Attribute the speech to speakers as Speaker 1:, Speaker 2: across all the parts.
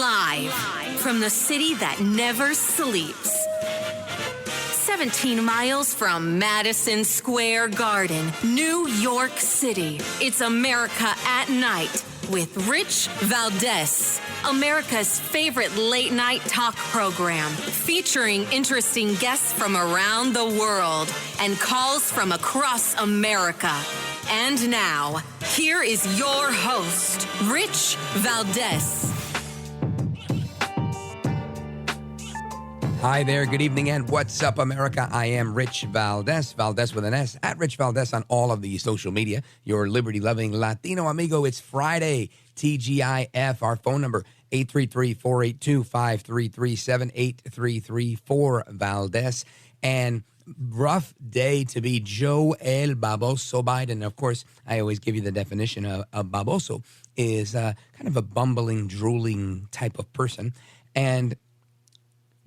Speaker 1: Live from the city that never sleeps. 17 miles from Madison Square Garden, New York City. It's America at Night with Rich Valdez, America's favorite late-night talk program, featuring interesting guests from around the world and calls from across America. And now, here is your host, Rich Valdez.
Speaker 2: Hi there, good evening, and what's up, America? I am Rich Valdez, Valdez with an S, at Rich Valdez on all of the social media, your liberty-loving Latino amigo. It's Friday, TGIF, our phone number, 833-482-5337, 833-4-Valdez, and rough day to be Joe El Baboso Biden. Of course, I always give you the definition of baboso, is kind of a bumbling, drooling type of person, and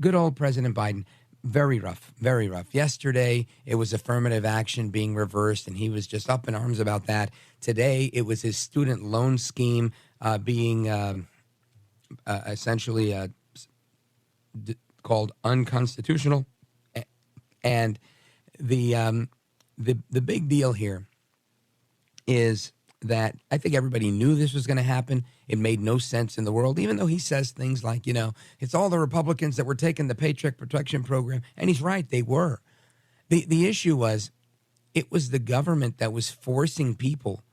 Speaker 2: good old President Biden, very rough, very rough. Yesterday, it was affirmative action being reversed, and he was just up in arms about that. Today, it was his student loan scheme being essentially called unconstitutional. And the big deal here is that I think everybody knew this was going to happen. It made no sense in the world, even though he says things like, it's all the Republicans that were taking the Paycheck Protection Program. And he's right, they were. The issue was, it was the government that was forcing people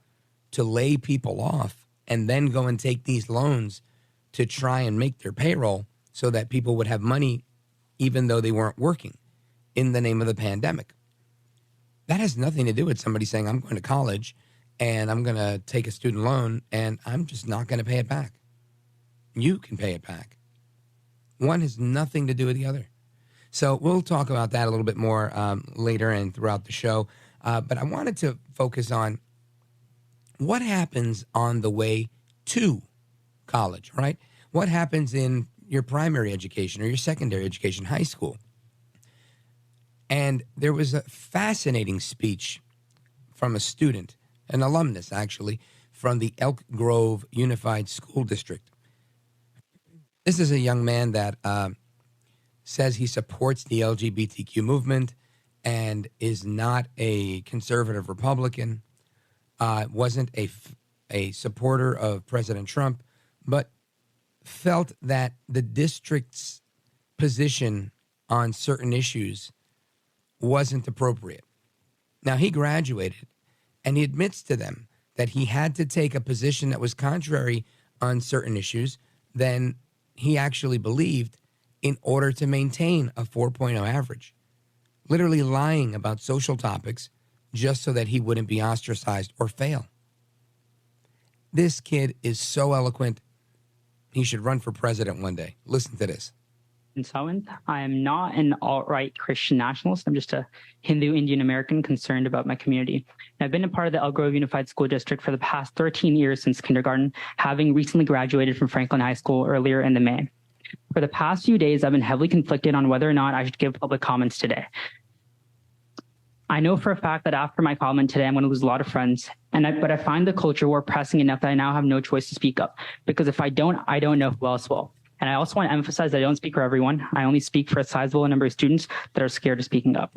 Speaker 2: to lay people off and then go and take these loans to try and make their payroll so that people would have money even though they weren't working in the name of the pandemic. That has nothing to do with somebody saying, I'm going to college and I'm going to take a student loan, and I'm just not going to pay it back. You can pay it back. One has nothing to do with the other. So we'll talk about that a little bit more later and throughout the show. But I wanted to focus on what happens on the way to college, right? What happens in your primary education or your secondary education, high school? And there was a fascinating speech from a student, an alumnus, actually, from the Elk Grove Unified School District. This is a young man that says he supports the LGBTQ movement and is not a conservative Republican, wasn't a supporter of President Trump, but felt that the district's position on certain issues wasn't appropriate. Now, he graduated, and he admits to them that he had to take a position that was contrary on certain issues than he actually believed in order to maintain a 4.0 average, literally lying about social topics just so that he wouldn't be ostracized or fail. This kid is so eloquent. He should run for president one day. Listen to this.
Speaker 3: I am not an alt-right Christian nationalist. I'm just a Hindu Indian American concerned about my community. And I've been a part of the Elk Grove Unified School District for the past 13 years since kindergarten, having recently graduated from Franklin High School earlier in the May. For the past few days, I've been heavily conflicted on whether or not I should give public comments today. I know for a fact that after my comment today, I'm going to lose a lot of friends. But I find the culture war pressing enough that I now have no choice to speak up. Because if I don't know who else will. And I also want to emphasize that I don't speak for everyone. I only speak for a sizable number of students that are scared of speaking up.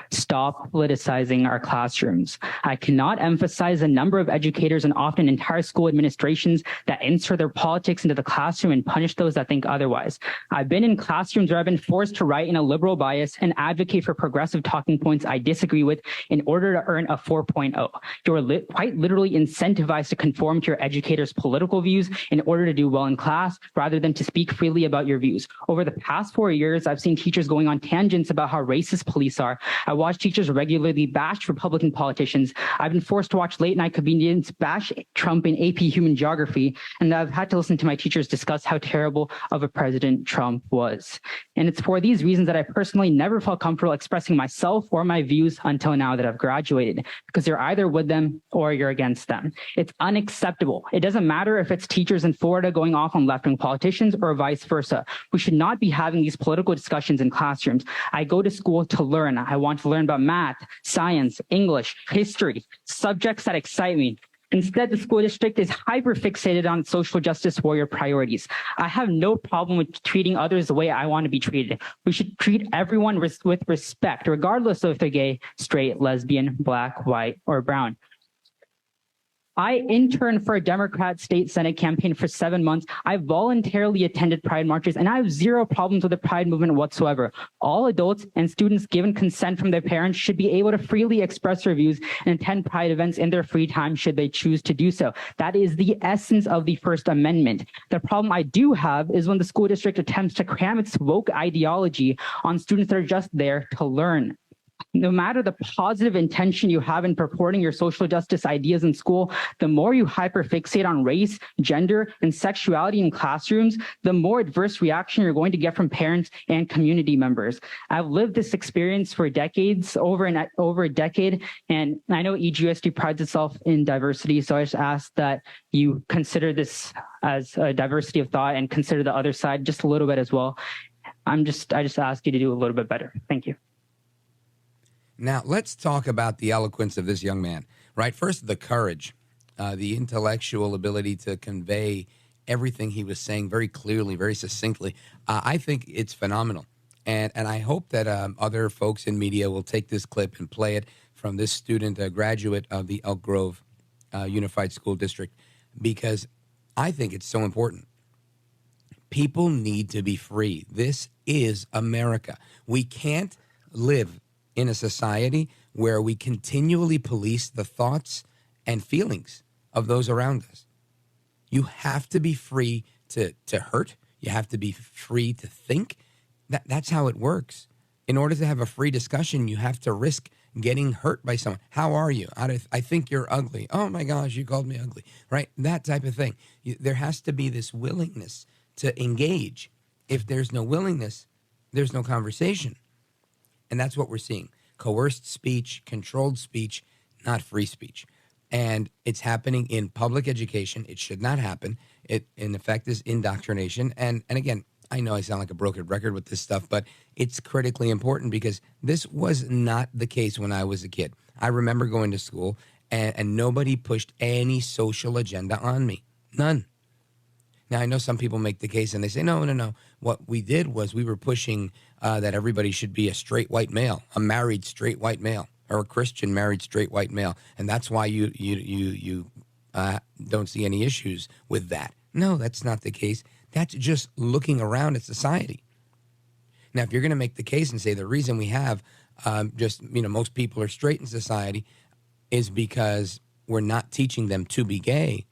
Speaker 3: Stop politicizing our classrooms. I cannot emphasize the number of educators and often entire school administrations that insert their politics into the classroom and punish those that think otherwise. I've been in classrooms where I've been forced to write in a liberal bias and advocate for progressive talking points I disagree with in order to earn a 4.0. You're quite literally incentivized to conform to your educator's political views in order to do well in class rather than to speak freely about your views. Over the past 4 years, I've seen teachers going on tangents about how racist police are. I watch teachers regularly bash Republican politicians. I've been forced to watch late night comedians bash Trump in AP Human Geography, and I've had to listen to my teachers discuss how terrible of a president Trump was. And it's for these reasons that I personally never felt comfortable expressing myself or my views until now that I've graduated, because you're either with them or you're against them. It's unacceptable. It doesn't matter if it's teachers in Florida going off on left-wing politicians or vice versa. We should not be having these political discussions in classrooms. I go to school to learn. I want to learn about math, science, English, history, subjects that excite me. Instead, the school district is hyper-fixated on social justice warrior priorities. I have no problem with treating others the way I want to be treated. We should treat everyone with respect, regardless of if they're gay, straight, lesbian, black, white, or brown. I interned for a Democrat state Senate campaign for 7 months. I voluntarily attended Pride marches, and I have zero problems with the Pride movement whatsoever. All adults and students given consent from their parents should be able to freely express their views and attend Pride events in their free time should they choose to do so. That is the essence of the First Amendment. The problem I do have is when the school district attempts to cram its woke ideology on students that are just there to learn. No matter the positive intention you have in purporting your social justice ideas in school, the more you hyperfixate on race, gender, and sexuality in classrooms, the more adverse reaction you're going to get from parents and community members. I've lived this experience for decades, over a decade, and I know EGUSD prides itself in diversity, so I just ask that you consider this as a diversity of thought and consider the other side just a little bit as well. I just ask you to do a little bit better. Thank you.
Speaker 2: Now, let's talk about the eloquence of this young man, right? First, the courage, the intellectual ability to convey everything he was saying very clearly, very succinctly. I think it's phenomenal. And I hope that other folks in media will take this clip and play it from this student, a graduate of the Elk Grove Unified School District, because I think it's so important. People need to be free. This is America. We can't live in a society where we continually police the thoughts and feelings of those around us. You have to be free to hurt. You have to be free to think. That's how it works. In order to have a free discussion, you have to risk getting hurt by someone. How are you? I think you're ugly. Oh my gosh, you called me ugly, right? That type of thing. There has to be this willingness to engage. If there's no willingness, there's no conversation. And that's what we're seeing. Coerced speech, controlled speech, not free speech. And it's happening in public education. It should not happen. It, in effect, is indoctrination. And again, I know I sound like a broken record with this stuff, but it's critically important because this was not the case when I was a kid. I remember going to school and nobody pushed any social agenda on me. None. Now, I know some people make the case and they say, no. What we did was we were pushing that everybody should be a straight white male, a married straight white male, or a Christian married straight white male. And that's why you don't see any issues with that. No, that's not the case. That's just looking around at society. Now, if you're going to make the case and say the reason we have most people are straight in society is because we're not teaching them to be gay,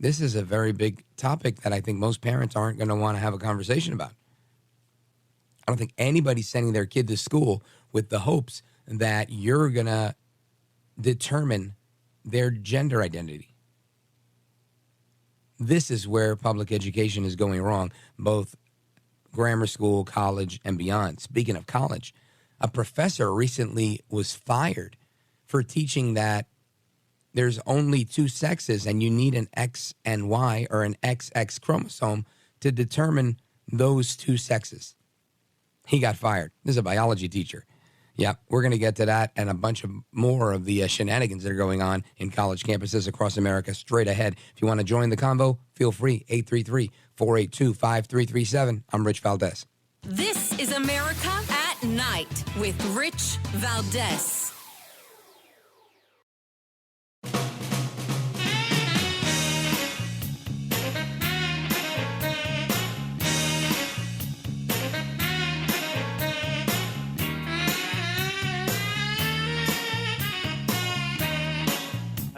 Speaker 2: this is a very big topic that I think most parents aren't going to want to have a conversation about. I don't think anybody's sending their kid to school with the hopes that you're going to determine their gender identity. This is where public education is going wrong, both grammar school, college, and beyond. Speaking of college, a professor recently was fired for teaching that there's only two sexes and you need an X and Y or an XX chromosome to determine those two sexes. He got fired. This is a biology teacher. Yeah, we're going to get to that and a bunch of more of the shenanigans that are going on in college campuses across America straight ahead. If you want to join the convo, feel free, 833-482-5337. I'm Rich Valdez.
Speaker 1: This is America at Night with Rich Valdez.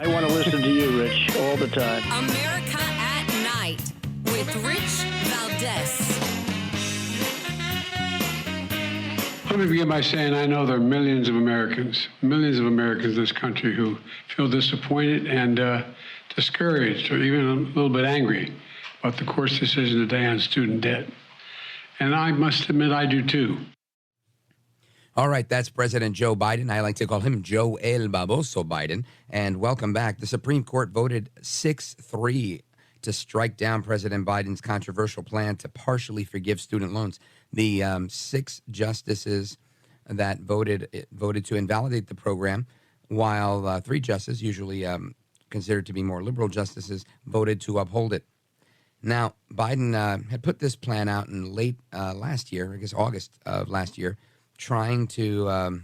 Speaker 4: I want to listen to you, Rich, all the time.
Speaker 1: America at Night with Rich Valdez.
Speaker 5: Let me begin by saying I know there are millions of Americans in this country who feel disappointed and discouraged or even a little bit angry about the court's decision today on student debt. And I must admit I do too.
Speaker 2: All right, that's President Joe Biden. I like to call him Joe El Baboso Biden. And welcome back. The Supreme Court voted 6-3 to strike down President Biden's controversial plan to partially forgive student loans. The 6 justices that voted to invalidate the program, while 3 justices, usually considered to be more liberal justices voted to uphold it. Now, Biden had put this plan out in late last year, I guess August of last year, trying to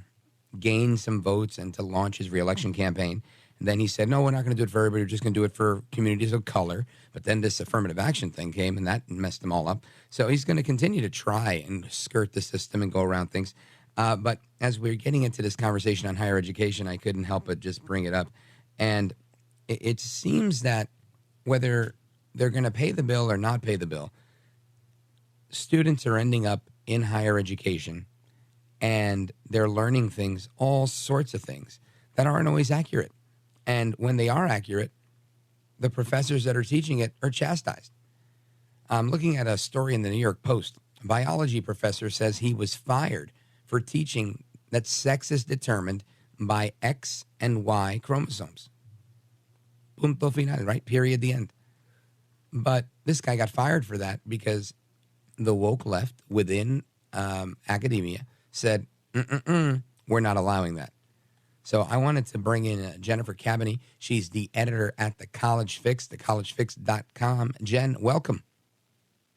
Speaker 2: gain some votes and to launch his reelection campaign. And then he said, no, we're not going to do it for everybody. We're just going to do it for communities of color. But then this affirmative action thing came, and that messed them all up. So he's going to continue to try and skirt the system and go around things. But as we're getting into this conversation on higher education, I couldn't help but just bring it up. And it seems that whether they're going to pay the bill or not pay the bill, students are ending up in higher education, and they're learning things, all sorts of things, that aren't always accurate. And when they are accurate, the professors that are teaching it are chastised. I'm looking at a story in the New York Post. A biology professor says he was fired for teaching that sex is determined by X and Y chromosomes. Punto final, right? Period, the end. But this guy got fired for that because the woke left within academia said, we're not allowing that. So I wanted to bring in Jennifer Kabbany. She's the editor at the College Fix, thecollegefix.com. Jen, welcome.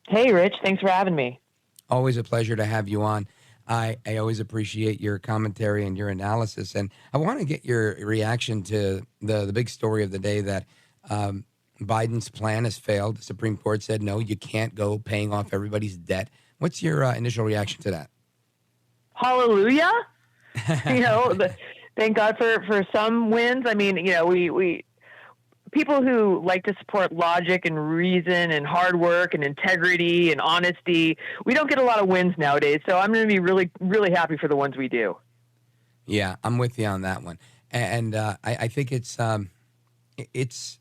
Speaker 6: Hey, Rich. Thanks for having me.
Speaker 2: Always a pleasure to have you on. I always appreciate your commentary and your analysis. And I want to get your reaction to the big story of the day that Biden's plan has failed. The Supreme Court said, no, you can't go paying off everybody's debt. What's your initial reaction to that?
Speaker 6: Hallelujah. Thank God for some wins. I mean, we people who like to support logic and reason and hard work and integrity and honesty, we don't get a lot of wins nowadays. So I'm going to be really, really happy for the ones we do.
Speaker 2: Yeah, I'm with you on that one. And I think it's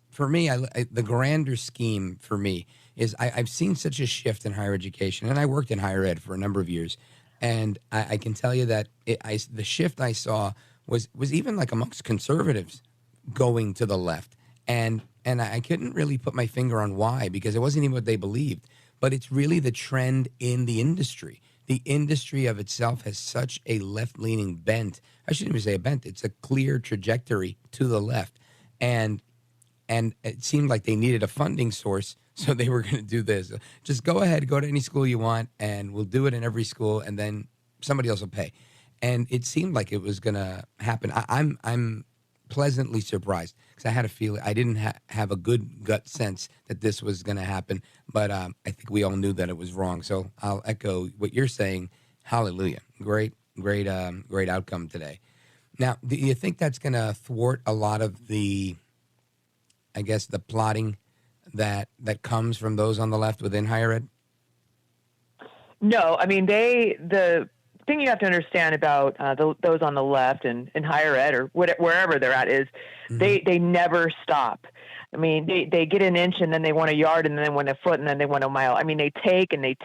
Speaker 2: for me, the grander scheme for me is I've seen such a shift in higher education, and I worked in higher ed for a number of years. And I can tell you that the shift I saw was even like amongst conservatives going to the left. And I couldn't really put my finger on why, because it wasn't even what they believed. But it's really the trend in the industry. The industry of itself has such a left-leaning bent. I shouldn't even say a bent. It's a clear trajectory to the left. And it seemed like they needed a funding source, so they were going to do this. Just go ahead, go to any school you want, and we'll do it in every school, and then somebody else will pay. And it seemed like it was going to happen. I'm pleasantly surprised because I had a feeling. I didn't have a good gut sense that this was going to happen, but I think we all knew that it was wrong. So I'll echo what you're saying. Hallelujah. Great outcome today. Now, do you think that's going to thwart a lot of the, I guess, the plotting that comes from those on the left within higher ed?
Speaker 6: No, I mean, the thing you have to understand about those on the left and in higher ed or wherever they're at is they never stop. I mean, they get an inch and then they want a yard and then they want a foot and then they want a mile. I mean, they take and they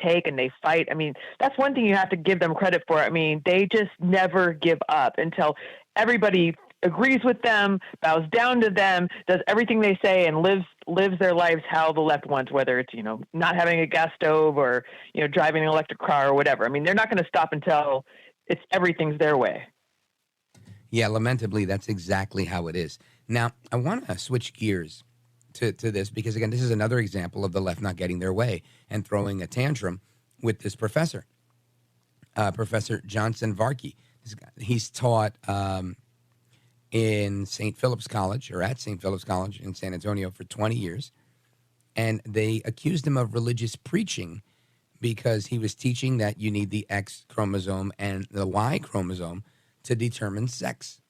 Speaker 6: fight. I mean, that's one thing you have to give them credit for. I mean, they just never give up until everybody agrees with them, bows down to them, does everything they say, and lives their lives how the left wants, whether it's, not having a gas stove or, driving an electric car or whatever. I mean, they're not going to stop until everything's their way.
Speaker 2: Yeah, lamentably, that's exactly how it is. Now, I want to switch gears to this because, again, this is another example of the left not getting their way and throwing a tantrum with this professor, Professor Johnson Varkey. He's taught in St. Philip's College, or at St. Philip's College in San Antonio for 20 years. And they accused him of religious preaching because he was teaching that you need the X chromosome and the Y chromosome to determine sex.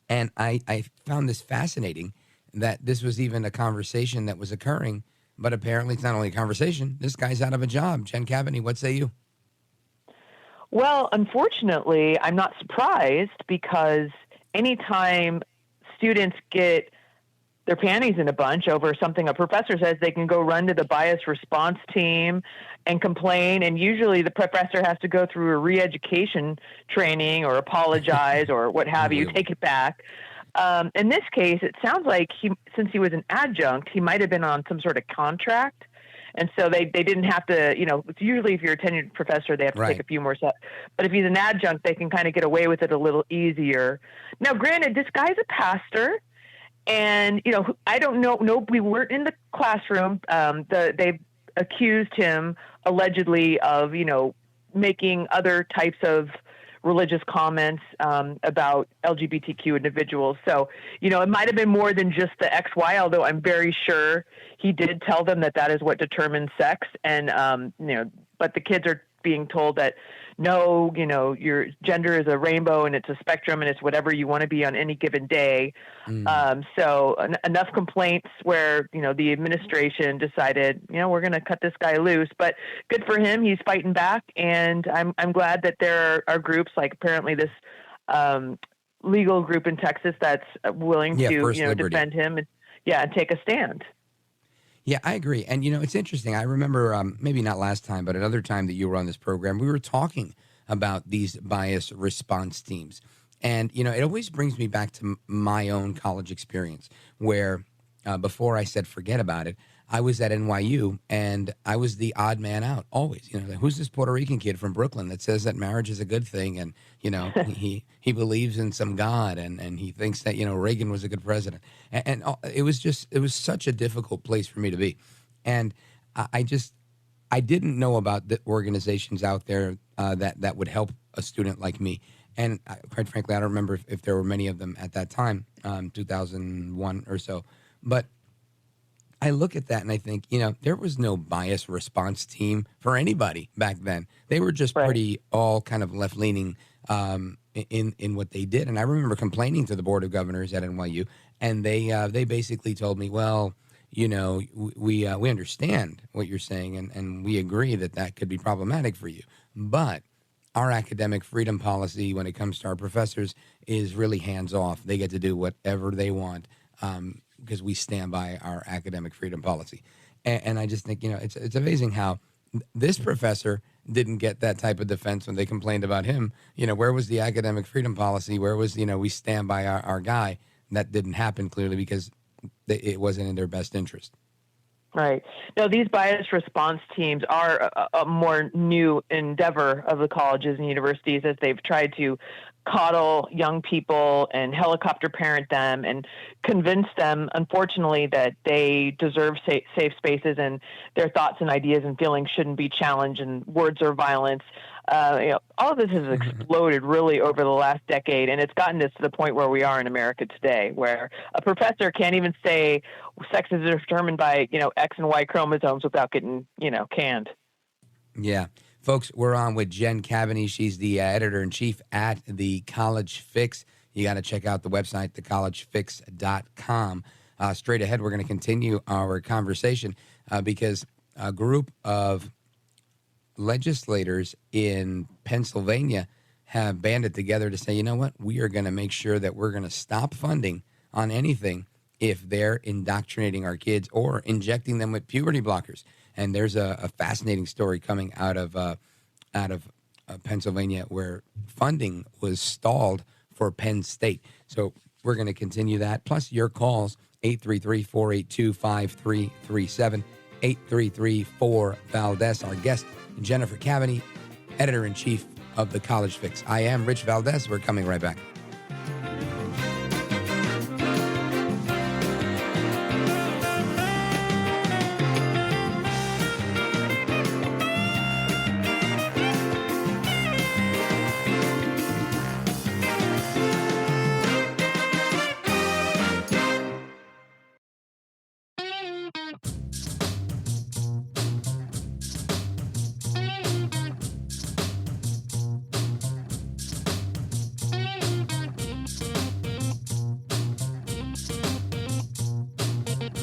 Speaker 2: And I found this fascinating, that this was even a conversation that was occurring, but apparently it's not only a conversation. This guy's out of a job. Jenn Kabbany, what say you?
Speaker 6: Well, unfortunately, I'm not surprised, because anytime students get their panties in a bunch over something a professor says, they can go run to the bias response team and complain. And usually the professor has to go through a re-education training or apologize or what have you, take it back. In this case, it sounds like since he was an adjunct, he might have been on some sort of contract. And so they didn't have to, it's usually if you're a tenured professor, they have to take a few more steps. But if he's an adjunct, they can kind of get away with it a little easier. Now, granted, this guy's a pastor, And, I don't know. No, we weren't in the classroom. They accused him allegedly of, making other types of religious comments about LGBTQ individuals. So, it might have been more than just the XY, although I'm very sure he did tell them that is what determines sex. And, but the kids are being told that, no, your gender is a rainbow and it's a spectrum and it's whatever you want to be on any given day. So enough complaints where, the administration decided, we're going to cut this guy loose, but good for him. He's fighting back. And I'm glad that there are groups like apparently this legal group in Texas that's willing to, defend him and take a stand.
Speaker 2: Yeah, I agree. And, it's interesting. I remember maybe not last time, but another time that you were on this program, we were talking about these bias response teams. And, it always brings me back to my own college experience where before I said forget about it, I was at NYU and I was the odd man out always. Who's this Puerto Rican kid from Brooklyn that says that marriage is a good thing and, he believes in some God and he thinks that, Reagan was a good president. And it was such a difficult place for me to be. And I didn't know about the organizations out there that would help a student like me. And quite frankly, I don't remember if there were many of them at that time, 2001 or so. But I look at that and I think, there was no bias response team for anybody back then. They were just pretty all kind of left-leaning in what they did. And I remember complaining to the Board of Governors at NYU, and they basically told me, well, we understand what you're saying, and we agree that could be problematic for you. But our academic freedom policy when it comes to our professors is really hands-off. They get to do whatever they want because we stand by our academic freedom policy. And I just think, it's amazing how this professor didn't get that type of defense when they complained about him. Where was the academic freedom policy? Where was, we stand by our guy? That didn't happen clearly because it wasn't in their best interest.
Speaker 6: Right. No, these bias response teams are a more new endeavor of the colleges and universities as they've tried to coddle young people and helicopter parent them and convince them, unfortunately, that they deserve safe spaces and their thoughts and ideas and feelings shouldn't be challenged and words are violence. All of this has exploded really over the last decade, and it's gotten us to the point where we are in America today, where a professor can't even say sex is determined by, X and Y chromosomes without getting, canned.
Speaker 2: Yeah. Folks, we're on with Jenn Kabbany. She's the editor-in-chief at the College Fix. You got to check out the website, thecollegefix.com. Straight ahead, we're going to continue our conversation because a group of legislators in Pennsylvania have banded together to say, you know what, we are going to make sure that we're going to stop funding on anything if they're indoctrinating our kids or injecting them with puberty blockers. And there's a fascinating story coming out of Pennsylvania where funding was stalled for Penn State. So we're going to continue that. Plus your calls, 833-482-5337, 833-4-VALDEZ. Our guest, Jennifer Kabbany, editor-in-chief of the College Fix. I am Rich Valdez. We're coming right back.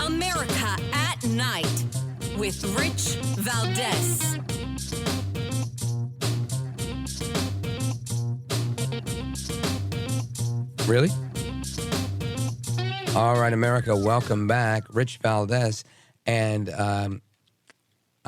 Speaker 1: America at Night with Rich Valdez.
Speaker 2: Really? All right, America, welcome back. Rich Valdez. And I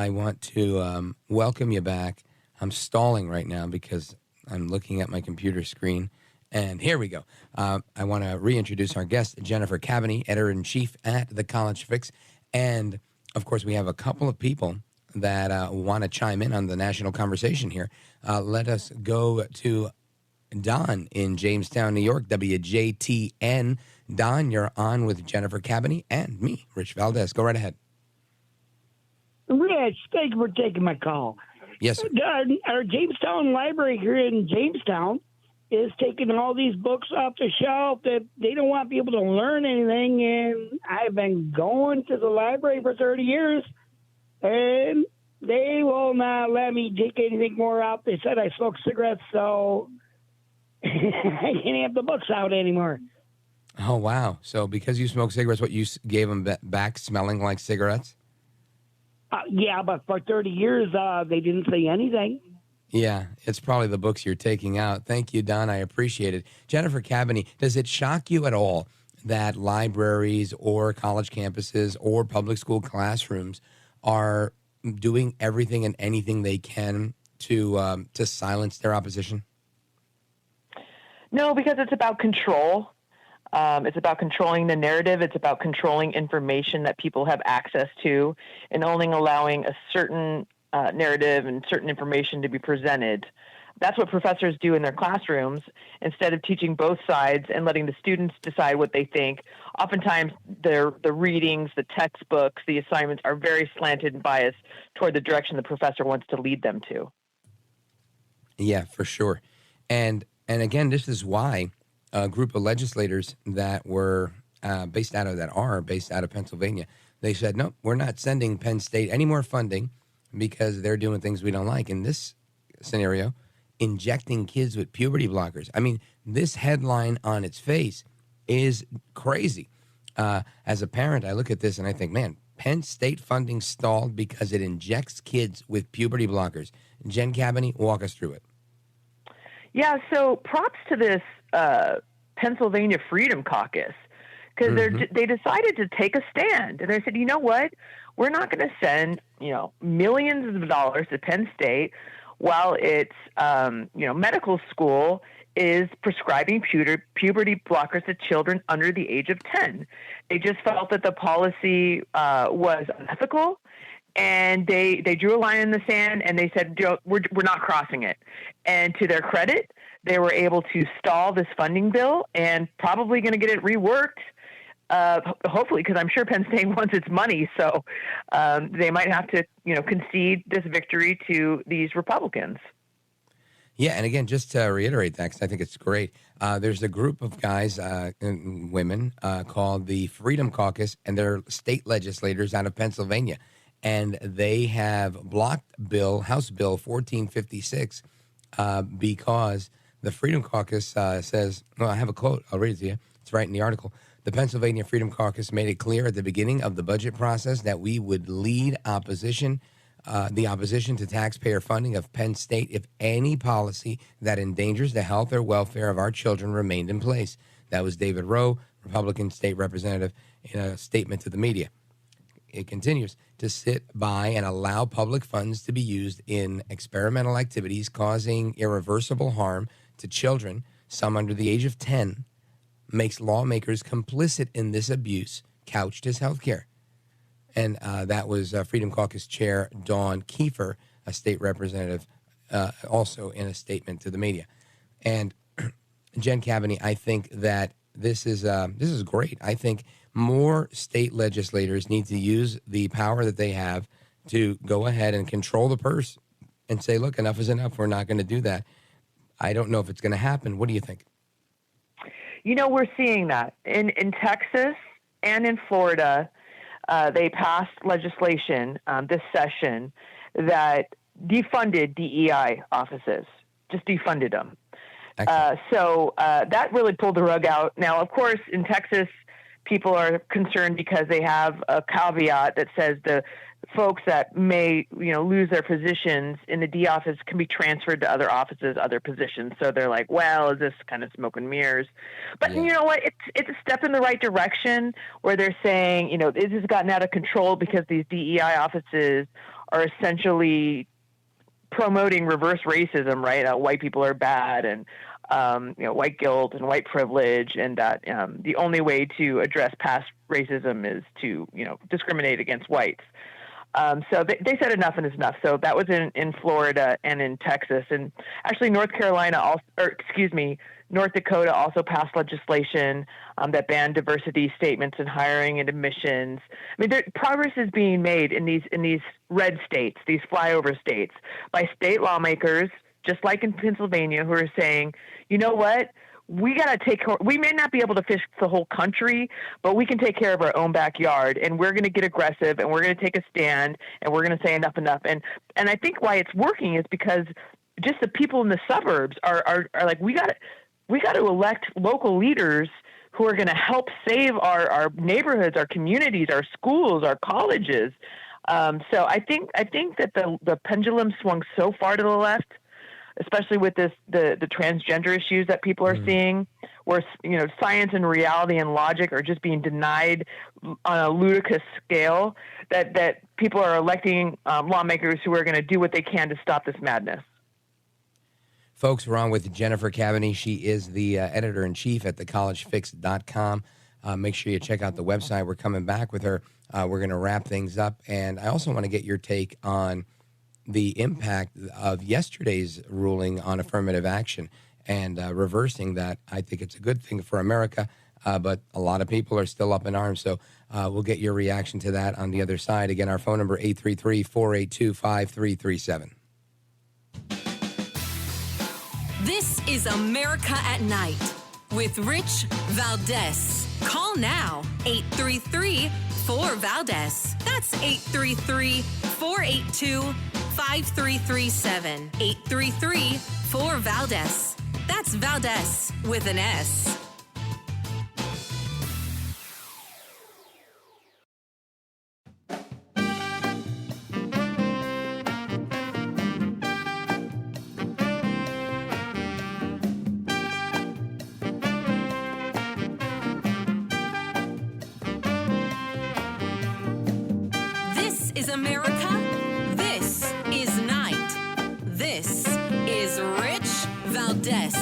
Speaker 2: want to welcome you back. I'm stalling right now because I'm looking at my computer screen. And here we go. I want to reintroduce our guest, Jennifer Kabbany, editor-in-chief at the College Fix. And, of course, we have a couple of people that want to chime in on the national conversation here. Let us go to Don in Jamestown, New York, WJTN. Don, you're on with Jennifer Kabbany and me, Rich Valdez. Go right ahead.
Speaker 7: Rich, thank you for taking my call.
Speaker 2: Yes, sir.
Speaker 7: Our Jamestown Library here in Jamestown is taking all these books off the shelf that they don't want people to learn anything. And I've been going to the library for 30 years, and they will not let me take anything more out. They said I smoke cigarettes, so I can't have the books out anymore.
Speaker 2: Oh, wow. So because you smoke cigarettes, what, you gave them back smelling like cigarettes?
Speaker 7: Yeah, but for 30 years, they didn't say anything.
Speaker 2: Yeah, it's probably the books you're taking out. Thank you, Don. I appreciate it. Jennifer Kabbany, does it shock you at all that libraries or college campuses or public school classrooms are doing everything and anything they can to silence their opposition?
Speaker 6: No, because it's about control. It's about controlling the narrative. It's about controlling information that people have access to and only allowing a certain narrative and certain information to be presented. That's what professors do in their classrooms instead of teaching both sides and letting the students decide what they think. Oftentimes, the readings, the textbooks, the assignments are very slanted and biased toward the direction the professor wants to lead them to.
Speaker 2: Yeah, for sure. And again, this is why a group of legislators that were based out of Pennsylvania, they said, no, we're not sending Penn State any more funding because they're doing things we don't like. In this scenario, injecting kids with puberty blockers. I mean, this headline on its face is crazy. As a parent, I look at this and I think, man, Penn State funding stalled because it injects kids with puberty blockers. Jenn Kabbany, walk us through it. Yeah,
Speaker 6: so props to this Pennsylvania Freedom Caucus, because they decided to take a stand. And they said, you know what? We're not going to send, millions of dollars to Penn State while its, medical school is prescribing puberty blockers to children under the age of 10. They just felt that the policy was unethical, and they drew a line in the sand, and they said, we're not crossing it. And to their credit, they were able to stall this funding bill and probably going to get it reworked, hopefully, because I'm sure Penn State wants its money. So they might have to, concede this victory to these Republicans.
Speaker 2: Yeah, and again, just to reiterate that, because I think it's great, there's a group of guys and women called the Freedom Caucus, and they're state legislators out of Pennsylvania. And they have blocked House Bill 1456 because the Freedom Caucus says, well, I have a quote. I'll read it to you. It's right in the article. The Pennsylvania Freedom Caucus made it clear at the beginning of the budget process that we would lead the opposition to taxpayer funding of Penn State if any policy that endangers the health or welfare of our children remained in place. That was David Rowe, Republican state representative, in a statement to the media. It continues to sit by and allow public funds to be used in experimental activities causing irreversible harm to children, some under the age of 10, makes lawmakers complicit in this abuse couched as health care. And that was Freedom Caucus Chair Dawn Kiefer, a state representative, also in a statement to the media. And Jenn Kabbany, I think that this is great. I think more state legislators need to use the power that they have to go ahead and control the purse and say, look, enough is enough. We're not going to do that. I don't know if it's going to happen. What do you think?
Speaker 6: We're seeing that in Texas and in Florida. They passed legislation this session that defunded DEI offices, just defunded them. So that really pulled the rug out. Now, of course, in Texas, people are concerned because they have a caveat that says the folks that may, lose their positions in the D office can be transferred to other offices, other positions. So they're like, well, is this kind of smoke and mirrors? But you know what? It's a step in the right direction where they're saying, this has gotten out of control because these DEI offices are essentially promoting reverse racism, right? White people are bad and, white guilt and white privilege, and that the only way to address past racism is to, discriminate against whites. So they said enough is enough. So that was in Florida and in Texas, and actually North Dakota also passed legislation that banned diversity statements in hiring and admissions. I mean, progress is being made in these red states, these flyover states, by state lawmakers, just like in Pennsylvania, who are saying, you know what? We got to we may not be able to fix the whole country, but we can take care of our own backyard, and we're going to get aggressive, and we're going to take a stand, and we're going to say enough. And I think why it's working is because just the people in the suburbs are like, we got to elect local leaders who are going to help save our neighborhoods, our communities, our schools, our colleges. So I think that the pendulum swung so far to the left, especially with the transgender issues that people are seeing, where science and reality and logic are just being denied on a ludicrous scale, that people are electing lawmakers who are going to do what they can to stop this madness.
Speaker 2: Folks, we're on with Jennifer Kabbany. She is the editor-in-chief at thecollegefix.com. Make sure you check out the website. We're coming back with her. We're going to wrap things up. And I also want to get your take on the impact of yesterday's ruling on affirmative action and reversing that. I think it's a good thing for America, but a lot of people are still up in arms. So we'll get your reaction to that on the other side. Again, our phone number, 833-482-5337.
Speaker 1: This is America at Night with Rich Valdez. Call now, 833-4VALDEZ. That's 833-482-5337. 833-4VALDEZ. That's Valdez with an S. This is America. This is Night. This is Rich Valdez.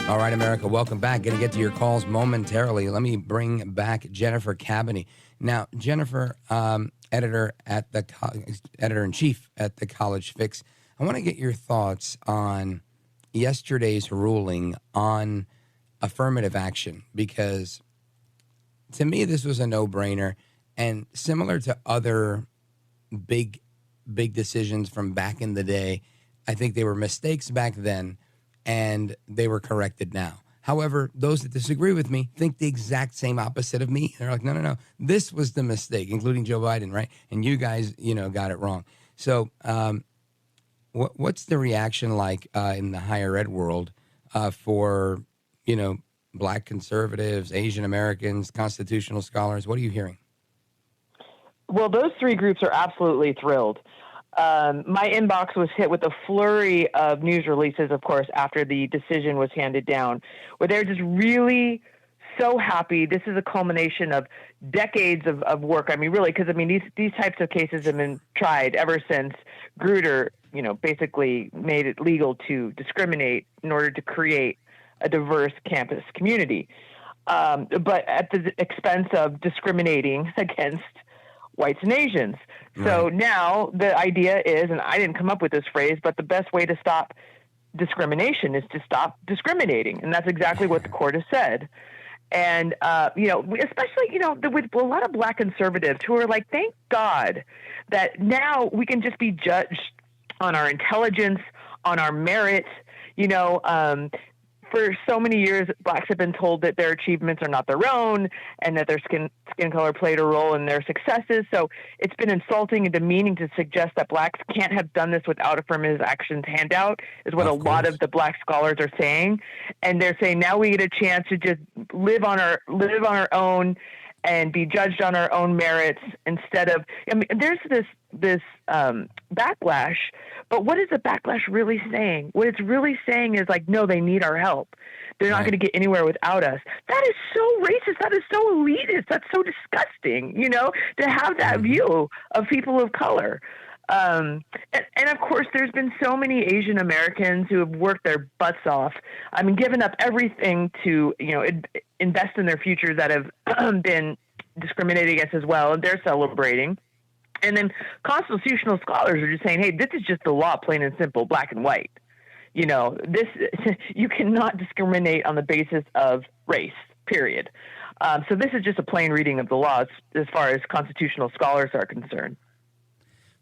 Speaker 2: All right, America, welcome back. Going to get to your calls momentarily. Let me bring back Jennifer Kabbany. Now, Jennifer, editor-in-chief at the College Fix. I want to get your thoughts on yesterday's ruling on affirmative action, because to me, this was a no-brainer, and similar to other big decisions from back in the day, I think they were mistakes back then, and they were corrected now. However, those that disagree with me think the exact same opposite of me. They're like, no, this was the mistake, including Joe Biden, right? And you guys, got it wrong. So what's the reaction like in the higher ed world for, Black conservatives, Asian Americans, constitutional scholars? What are you hearing?
Speaker 6: Well, those three groups are absolutely thrilled. My inbox was hit with a flurry of news releases, of course, after the decision was handed down, where they're just really so happy. This is a culmination of decades of work. I mean, really, because these types of cases have been tried ever since Grutter, basically made it legal to discriminate in order to create a diverse campus community, but at the expense of discriminating against whites and Asians. Right. So now the idea is, and I didn't come up with this phrase, but the best way to stop discrimination is to stop discriminating. And that's exactly what the court has said. And, especially, with a lot of Black conservatives who are like, thank God that now we can just be judged on our intelligence, on our merit. For so many years, Blacks have been told that their achievements are not their own and that their skin color played a role in their successes. So it's been insulting and demeaning to suggest that Blacks can't have done this without affirmative action's handout, is what a lot of the Black scholars are saying. And they're saying now we get a chance to just live on our own and be judged on our own merits instead of, there's this backlash, but what is the backlash really saying? What it's really saying is like, no, they need our help. They're not going to get anywhere without us. That is so racist. That is so elitist. That's so disgusting, to have that view of people of color. And of course, there's been so many Asian Americans who have worked their butts off. Given up everything to, invest in their futures that have been discriminated against as well, and they're celebrating. And then constitutional scholars are just saying, hey, this is just the law, plain and simple, black and white. This you cannot discriminate on the basis of race, period. So this is just a plain reading of the law as far as constitutional scholars are concerned.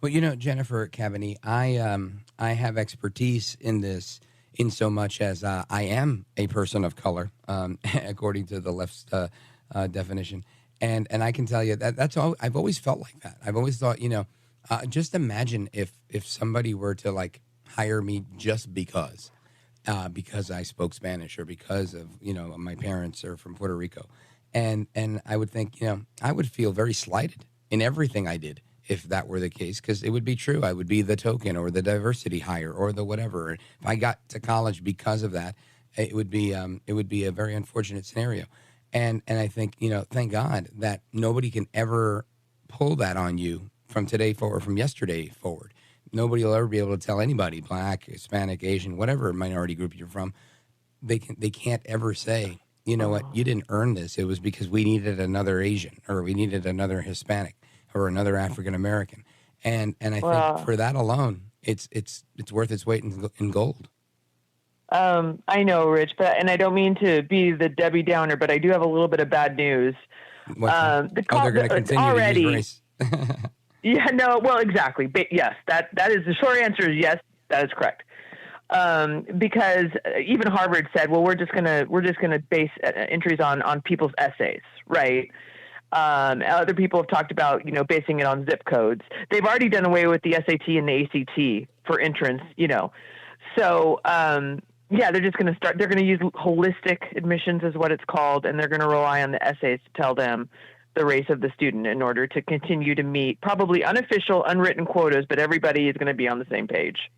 Speaker 2: Well, Jennifer Kabbany, I have expertise in this in so much as I am a person of color, according to the left's definition. And I can tell you that's all. I've always felt like that. I've always thought, just imagine if somebody were to like hire me just because I spoke Spanish or because of my parents are from Puerto Rico, and I would think I would feel very slighted in everything I did if that were the case, because it would be true. I would be the token or the diversity hire or the whatever. If I got to college because of that, it would be a very unfortunate scenario. And I think, thank God that nobody can ever pull that on you from today forward, from yesterday forward. Nobody will ever be able to tell anybody, black, Hispanic, Asian, whatever minority group you're from, they can't ever say, you know what, you didn't earn this. It was because we needed another Asian or we needed another Hispanic or another African American. And I think for that alone, it's worth its weight in gold.
Speaker 6: I know, Rich, and I don't mean to be the Debbie Downer, but I do have a little bit of bad news.
Speaker 2: They're going to continue to use race.
Speaker 6: Yeah, no, well, exactly. But yes, that is the short answer is yes, that is correct. Because even Harvard said, well, we're just gonna base entries on people's essays, right? Other people have talked about, basing it on zip codes. They've already done away with the SAT and the ACT for entrance, So, they're just going to start. They're going to use holistic admissions is what it's called, and they're going to rely on the essays to tell them the race of the student in order to continue to meet probably unofficial, unwritten quotas, but everybody is going to be on the same page.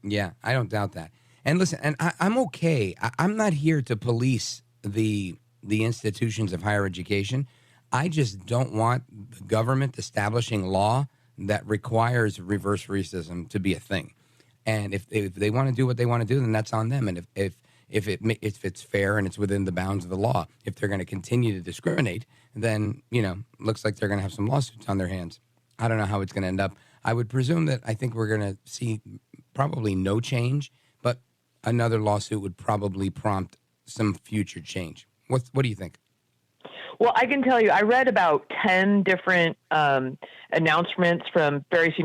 Speaker 2: Yeah, I don't doubt that. And listen, and I'm okay. I'm not here to police the institutions of higher education. I just don't want the government establishing law that requires reverse racism to be a thing. And if they want to do what they want to do, then that's on them. And if it's fair and it's within the bounds of the law, if they're going to continue to discriminate, then looks like they're going to have some lawsuits on their hands. I don't know how it's going to end up. I would presume that I think we're going to see probably no change, but another lawsuit would probably prompt some future change. What do you think?
Speaker 6: Well, I can tell you, I read about 10 different announcements from various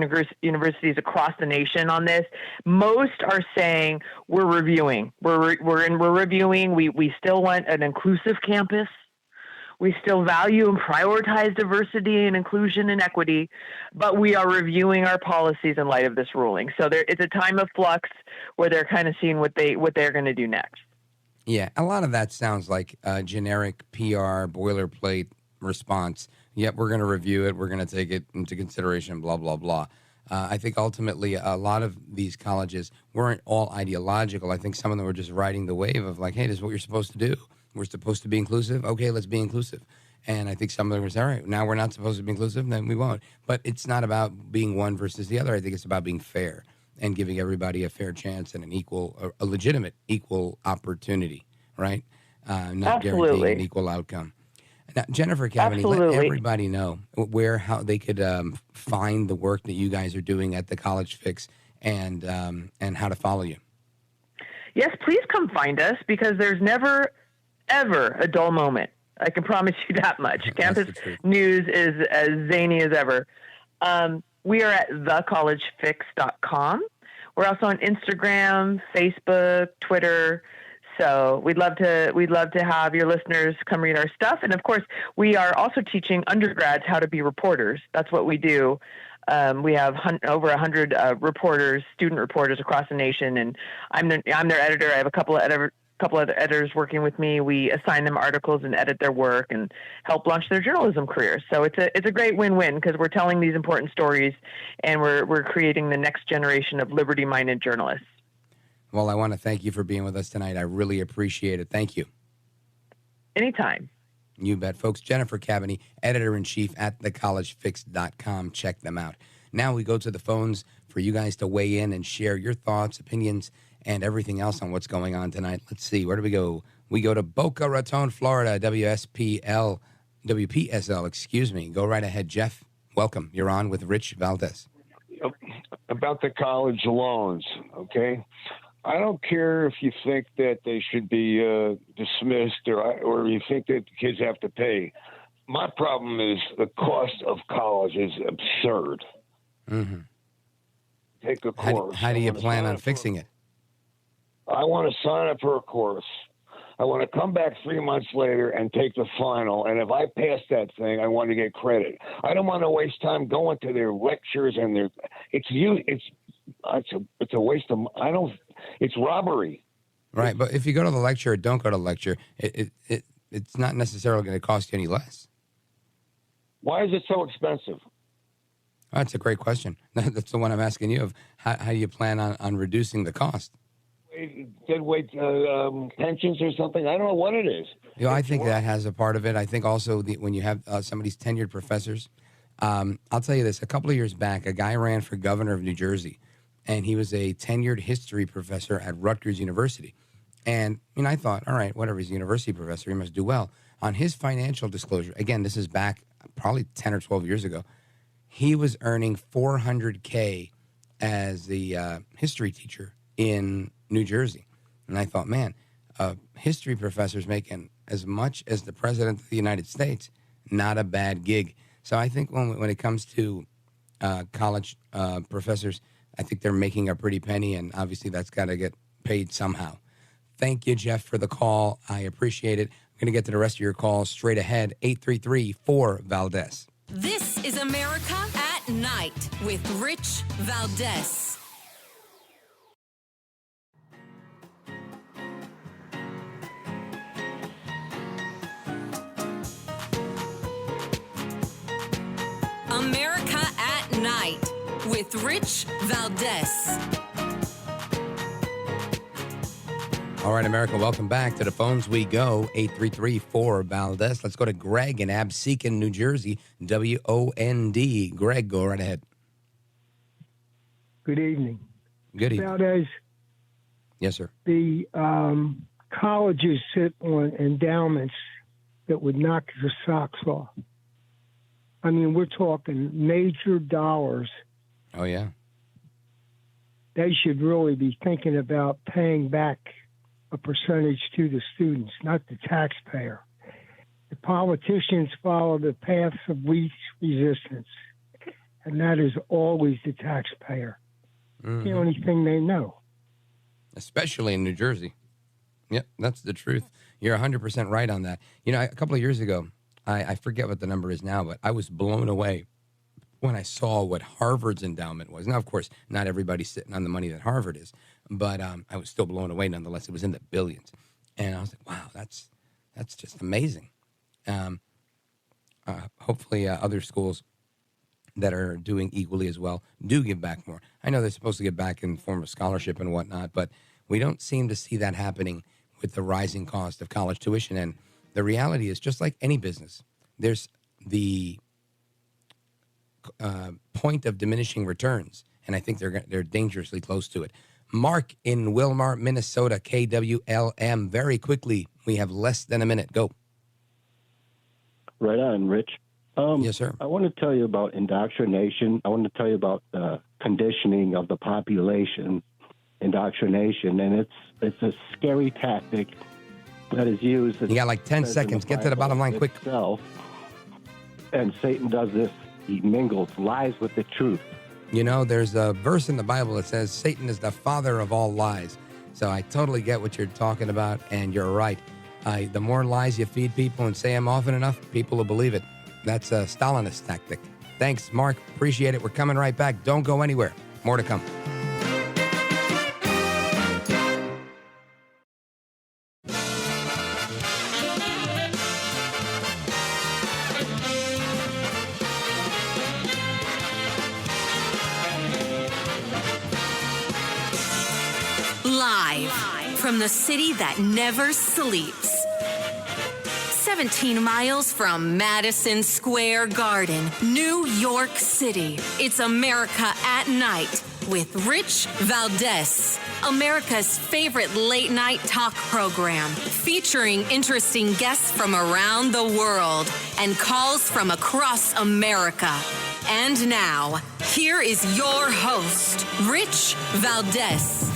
Speaker 6: universities across the nation on this. Most are saying we're reviewing. We're reviewing. We still want an inclusive campus. We still value and prioritize diversity and inclusion and equity, but we are reviewing our policies in light of this ruling. So it's a time of flux where they're kind of seeing what they're going to do next.
Speaker 2: Yeah, a lot of that sounds like a generic PR boilerplate response. Yep, we're going to review it. We're going to take it into consideration, blah, blah, blah. I think ultimately a lot of these colleges weren't all ideological. I think some of them were just riding the wave of like, hey, this is what you're supposed to do. We're supposed to be inclusive. Okay, let's be inclusive. And I think some of them were all right, now we're not supposed to be inclusive, then we won't. But it's not about being one versus the other. I think it's about being fair and giving everybody a fair chance and a legitimate equal opportunity, right? Not guaranteeing an equal outcome. Now, Jennifer Kabbany, let everybody know how they could find the work that you guys are doing at the College Fix and how to follow you.
Speaker 6: Yes, please come find us because there's never, ever a dull moment. I can promise you that much. Campus news is as zany as ever. We are at thecollegefix.com. We're also on Instagram, Facebook, Twitter. So we'd love to have your listeners come read our stuff. And of course, we are also teaching undergrads how to be reporters. That's what we do. We have over 100 reporters, student reporters across the nation, and I'm their editor. I have a couple of editors working with me. We assign them articles and edit their work and help launch their journalism careers. So it's a great win-win because we're telling these important stories and we're creating the next generation of liberty-minded journalists.
Speaker 2: Well, I want to thank you for being with us tonight. I really appreciate it. Thank you.
Speaker 6: Anytime.
Speaker 2: You bet, folks. Jennifer Kabbany, editor-in-chief at thecollegefix.com. Check them out. Now we go to the phones for you guys to weigh in and share your thoughts, opinions, and everything else on what's going on tonight. Let's see. Where do we go? We go to Boca Raton, Florida, WSPL WPSL, excuse me. Go right ahead, Jeff. Welcome. You're on with Rich Valdez.
Speaker 8: About the college loans, okay? I don't care if you think that they should be dismissed or you think that kids have to pay. My problem is the cost of college is absurd.
Speaker 2: Mm-hmm.
Speaker 8: Take a course.
Speaker 2: How do you plan on fixing it?
Speaker 8: I want to sign up for a course. I want to come back 3 months later and take the final. And if I pass that thing, I want to get credit. I don't want to waste time going to their lectures and it's a waste of, it's robbery.
Speaker 2: Right. But if you go to the lecture or don't go to the lecture, it's not necessarily going to cost you any less.
Speaker 8: Why is it so expensive?
Speaker 2: Oh, that's a great question. That's the one I'm asking you of. How do you plan on reducing the cost?
Speaker 8: Deadweight pensions or something? I don't know what it is.
Speaker 2: You know, I think that has a part of it. I think also when you have some of these tenured professors, I'll tell you this. A couple of years back, a guy ran for governor of New Jersey, and he was a tenured history professor at Rutgers University. And I thought, all right, whatever, he's a university professor, he must do well. On his financial disclosure, again, this is back probably 10 or 12 years ago, he was earning $400K as the history teacher in New Jersey. And I thought, man, a history professor's making as much as the president of the United States. Not a bad gig. So I think when it comes to college professors, I think they're making a pretty penny, and obviously that's got to get paid somehow. Thank you, Jeff, for the call. I appreciate it. I'm going to get to the rest of your calls straight ahead. 833-4-VALDEZ.
Speaker 1: This is America at Night with Rich Valdez. America at Night with Rich Valdez.
Speaker 2: All right, America, welcome back. To the phones we go, 833-4-VALDEZ. Let's go to Greg in Absecon, New Jersey, WOND. Greg, go right ahead.
Speaker 9: Good evening.
Speaker 2: Good evening.
Speaker 9: Valdez,
Speaker 2: yes, sir.
Speaker 9: the colleges sit on endowments that would knock the socks off. I mean, we're talking major dollars.
Speaker 2: Oh, yeah.
Speaker 9: They should really be thinking about paying back a percentage to the students, not the taxpayer. The politicians follow the paths of least resistance, and that is always the taxpayer.
Speaker 2: Mm-hmm.
Speaker 9: The only thing they know.
Speaker 2: Especially in New Jersey. Yep, that's the truth. You're 100% right on that. A couple of years ago, I forget what the number is now, but I was blown away when I saw what Harvard's endowment was. Now, of course, not everybody's sitting on the money that Harvard is, but I was still blown away nonetheless. It was in the billions. And I was like, wow, that's just amazing. Hopefully other schools that are doing equally as well do give back more. I know they're supposed to give back in the form of scholarship and whatnot, but we don't seem to see that happening with the rising cost of college tuition. And the reality is, just like any business, there's the point of diminishing returns, and I think they're dangerously close to it. Mark in Wilmar, Minnesota, KWLM. Very quickly, we have less than a minute. Go.
Speaker 10: Right on, Rich.
Speaker 2: Yes, sir.
Speaker 10: I want to tell you about indoctrination. I want to tell you about conditioning of the population, indoctrination, and it's a scary tactic that is used.
Speaker 2: You got like 10 seconds. Get to the bottom line quick.
Speaker 10: And Satan does this. He mingles lies with the truth.
Speaker 2: There's a verse in the Bible that says Satan is the father of all lies. So I totally get what you're talking about, and you're right. The more lies you feed people and say them often enough, people will believe it. That's a Stalinist tactic. Thanks, Mark. Appreciate it. We're coming right back. Don't go anywhere. More to come.
Speaker 1: Live from the city that never sleeps. 17 miles from Madison Square Garden, New York City. It's America at Night with Rich Valdez, America's favorite late night talk program, featuring interesting guests from around the world and calls from across America. And now, here is your host, Rich Valdez.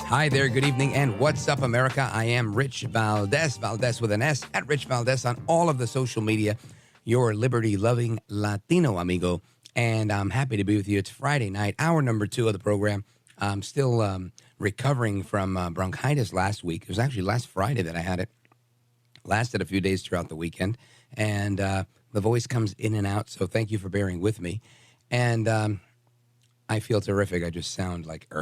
Speaker 2: Hi there, good evening, and what's up, America? I am Rich Valdez, Valdez with an S, at Rich Valdez on all of the social media, your liberty-loving Latino amigo, and I'm happy to be with you. It's Friday night, hour number 2 of the program. I'm still recovering from bronchitis last week. It was actually last Friday that I had it. Lasted a few days throughout the weekend, and the voice comes in and out, so thank you for bearing with me. And I feel terrific. I just sound like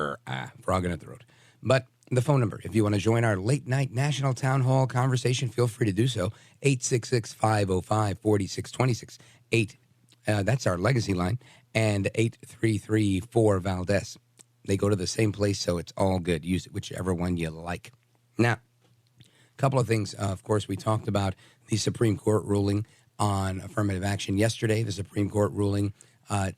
Speaker 2: frog in the throat. But the phone number, if you want to join our late night national town hall conversation, feel free to do so. 866-505-4626. That's our legacy line. And 8334-VALDEZ. They go to the same place, so it's all good. Use whichever one you like. Now, a couple of things. Of course, we talked about the Supreme Court ruling on affirmative action yesterday. The Supreme Court ruling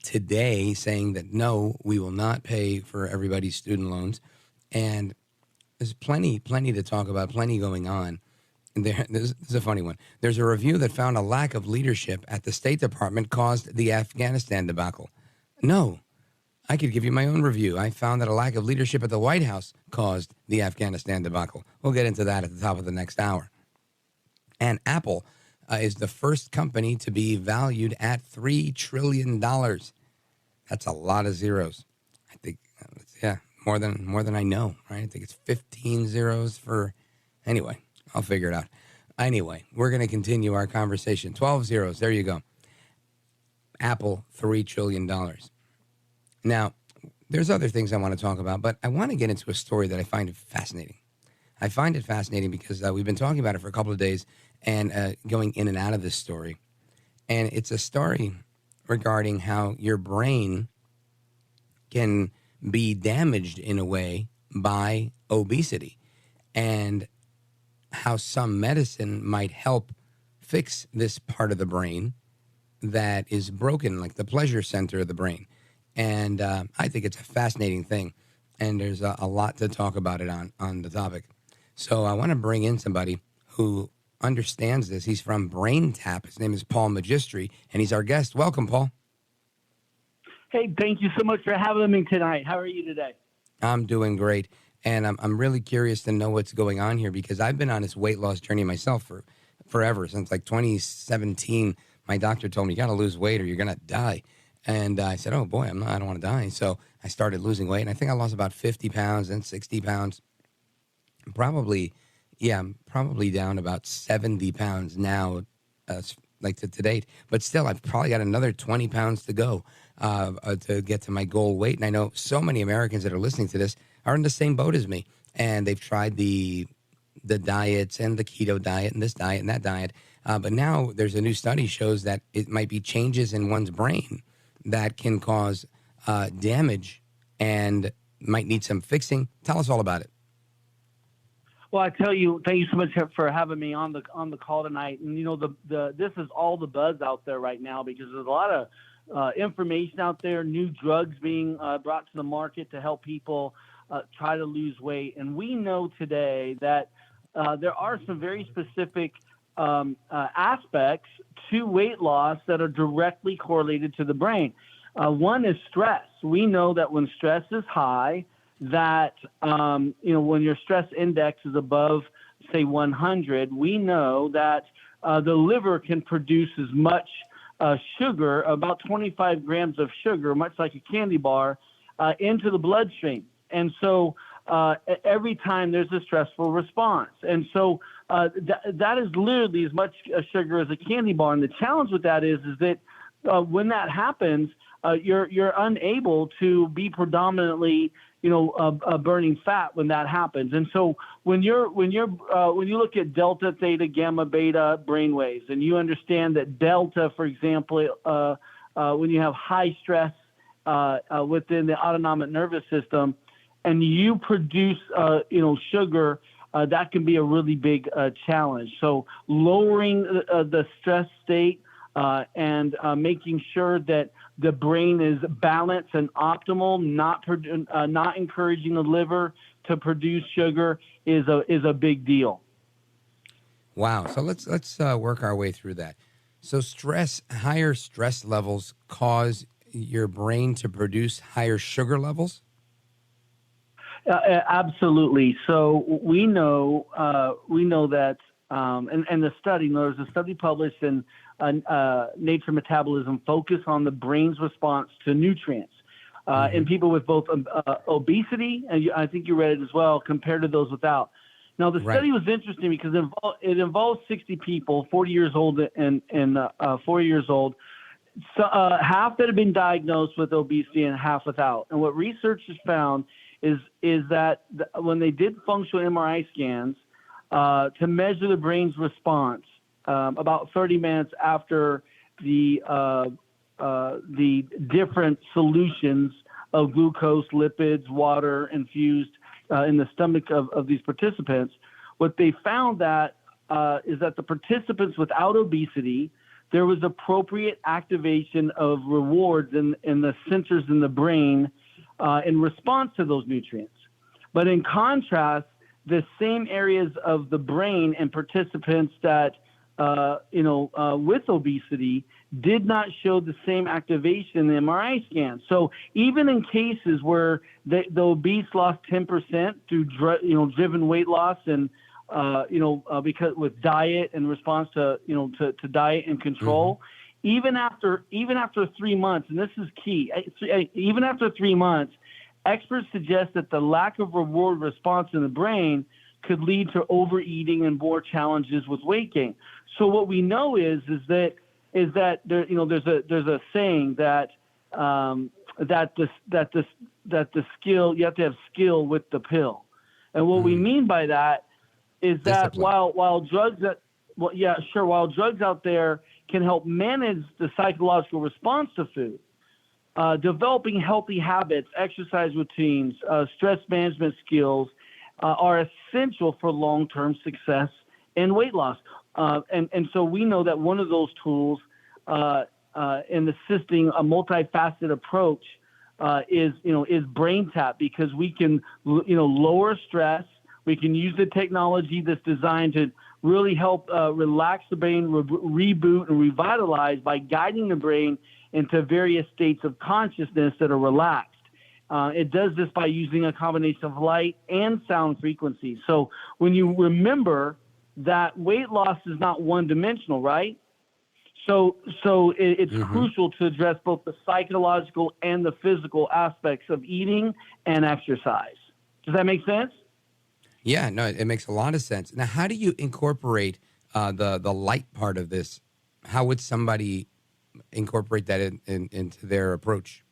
Speaker 2: today saying that, no, we will not pay for everybody's student loans. And there's plenty to talk about, plenty going on. And this is a funny one. There's a review that found a lack of leadership at the State Department caused the Afghanistan debacle. No, I could give you my own review. I found that a lack of leadership at the White House caused the Afghanistan debacle. We'll get into that at the top of the next hour. And Apple is the first company to be valued at $3 trillion. That's a lot of zeros. I think, more than I know, right? I think it's 15 zeros for, anyway, I'll figure it out. Anyway, we're going to continue our conversation. 12 zeros, there you go. Apple, $3 trillion. Now, there's other things I want to talk about, but I want to get into a story that I find fascinating. I find it fascinating because we've been talking about it for a couple of days and going in and out of this story. And it's a story regarding how your brain can be damaged in a way by obesity and how some medicine might help fix this part of the brain that is broken, like the pleasure center of the brain. And I think it's a fascinating thing. And there's a lot to talk about it on the topic. So I want to bring in somebody who understands this. He's from BrainTap. His name is Paul Magistri, and he's our guest. Welcome, Paul.
Speaker 11: Hey, thank you so much for having me tonight. How are you today?
Speaker 2: I'm doing great, and I'm really curious to know what's going on here because I've been on this weight loss journey myself for forever. Since like 2017, my doctor told me, you got to lose weight or you're going to die. And I said, oh, boy, I don't want to die. So I started losing weight, and I think I lost about 50 pounds and 60 pounds. I'm probably down about 70 pounds now, to date. But still, I've probably got another 20 pounds to go to get to my goal weight. And I know so many Americans that are listening to this are in the same boat as me. And they've tried the diets and the keto diet and this diet and that diet. But now there's a new study shows that it might be changes in one's brain that can cause damage and might need some fixing. Tell us all about it.
Speaker 11: Well, I tell you, thank you so much for having me on the call tonight. And this is all the buzz out there right now because there's a lot of information out there, new drugs being brought to the market to help people try to lose weight. And we know today that there are some very specific aspects to weight loss that are directly correlated to the brain. One is stress. We know that when stress is high, that, when your stress index is above, say, 100, we know that the liver can produce as much sugar, about 25 grams of sugar, much like a candy bar, into the bloodstream. And so every time there's a stressful response. And so that is literally as much sugar as a candy bar. And the challenge with that is that when that happens, you're unable to be predominantly burning fat when that happens. And so when you look at delta, theta, gamma, beta brainwaves, and you understand that delta, for example, when you have high stress within the autonomic nervous system, and you produce sugar, that can be a really big challenge. So lowering the stress state and making sure that the brain is balanced and optimal, not encouraging the liver to produce sugar is a big deal.
Speaker 2: Wow. So let's work our way through that. So higher stress levels cause your brain to produce higher sugar levels?
Speaker 11: Absolutely. So we know that, and the study, there's a study published in Nature Metabolism focused on the brain's response to nutrients in people with both obesity, and I think you read it as well, compared to those without. Now, the study was interesting because it involved 60 people, 40 years old and 40 years old. So, half that had been diagnosed with obesity and half without. And what researchers found is that when they did functional MRI scans to measure the brain's response, about 30 minutes after the different solutions of glucose, lipids, water infused in the stomach of these participants, what they found is that the participants without obesity, there was appropriate activation of rewards in the sensors in the brain in response to those nutrients. But in contrast, the same areas of the brain in participants that with obesity did not show the same activation in the MRI scan. So even in cases where the obese lost 10% through driven weight loss and because with diet in response to diet and control, even after 3 months, and this is key, even after 3 months, experts suggest that the lack of reward response in the brain could lead to overeating and more challenges with weight gain. So what we know is that there, there's a saying that the skill, you have to have skill with the pill, and what we mean by that is that while drugs out there can help manage the psychological response to food, developing healthy habits, exercise routines, stress management skills are essential for long-term success and weight loss. And so we know that one of those tools in assisting a multifaceted approach is BrainTap, because we can lower stress. We can use the technology that's designed to really help relax the brain, reboot and revitalize by guiding the brain into various states of consciousness that are relaxed. It does this by using a combination of light and sound frequencies. So when you remember that weight loss is not one-dimensional, right? So it's crucial to address both the psychological and the physical aspects of eating and exercise. Does that make sense?
Speaker 2: Yeah, no, it makes a lot of sense. Now, how do you incorporate the light part of this? How would somebody incorporate that into their approach?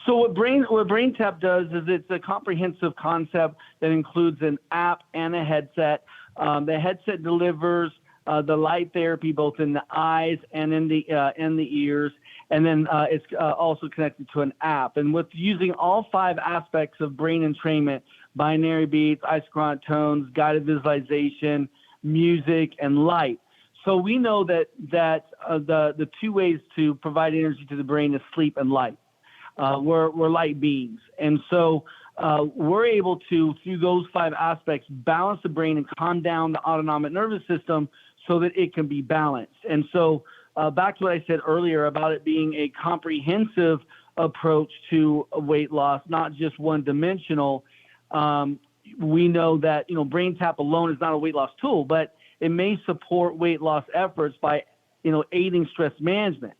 Speaker 11: So what BrainTap does is it's a comprehensive concept that includes an app and a headset. The headset delivers the light therapy both in the eyes and in the ears, and then it's also connected to an app. And with using all 5 aspects of brain entrainment: binary beats, isochronous tones, guided visualization, music, and light. So we know that the 2 ways to provide energy to the brain is sleep and light. We're light beings. And so we're able to, through those 5 aspects, balance the brain and calm down the autonomic nervous system so that it can be balanced. And so back to what I said earlier about it being a comprehensive approach to weight loss, not just one-dimensional. We know that, BrainTap alone is not a weight loss tool, but it may support weight loss efforts by, aiding stress management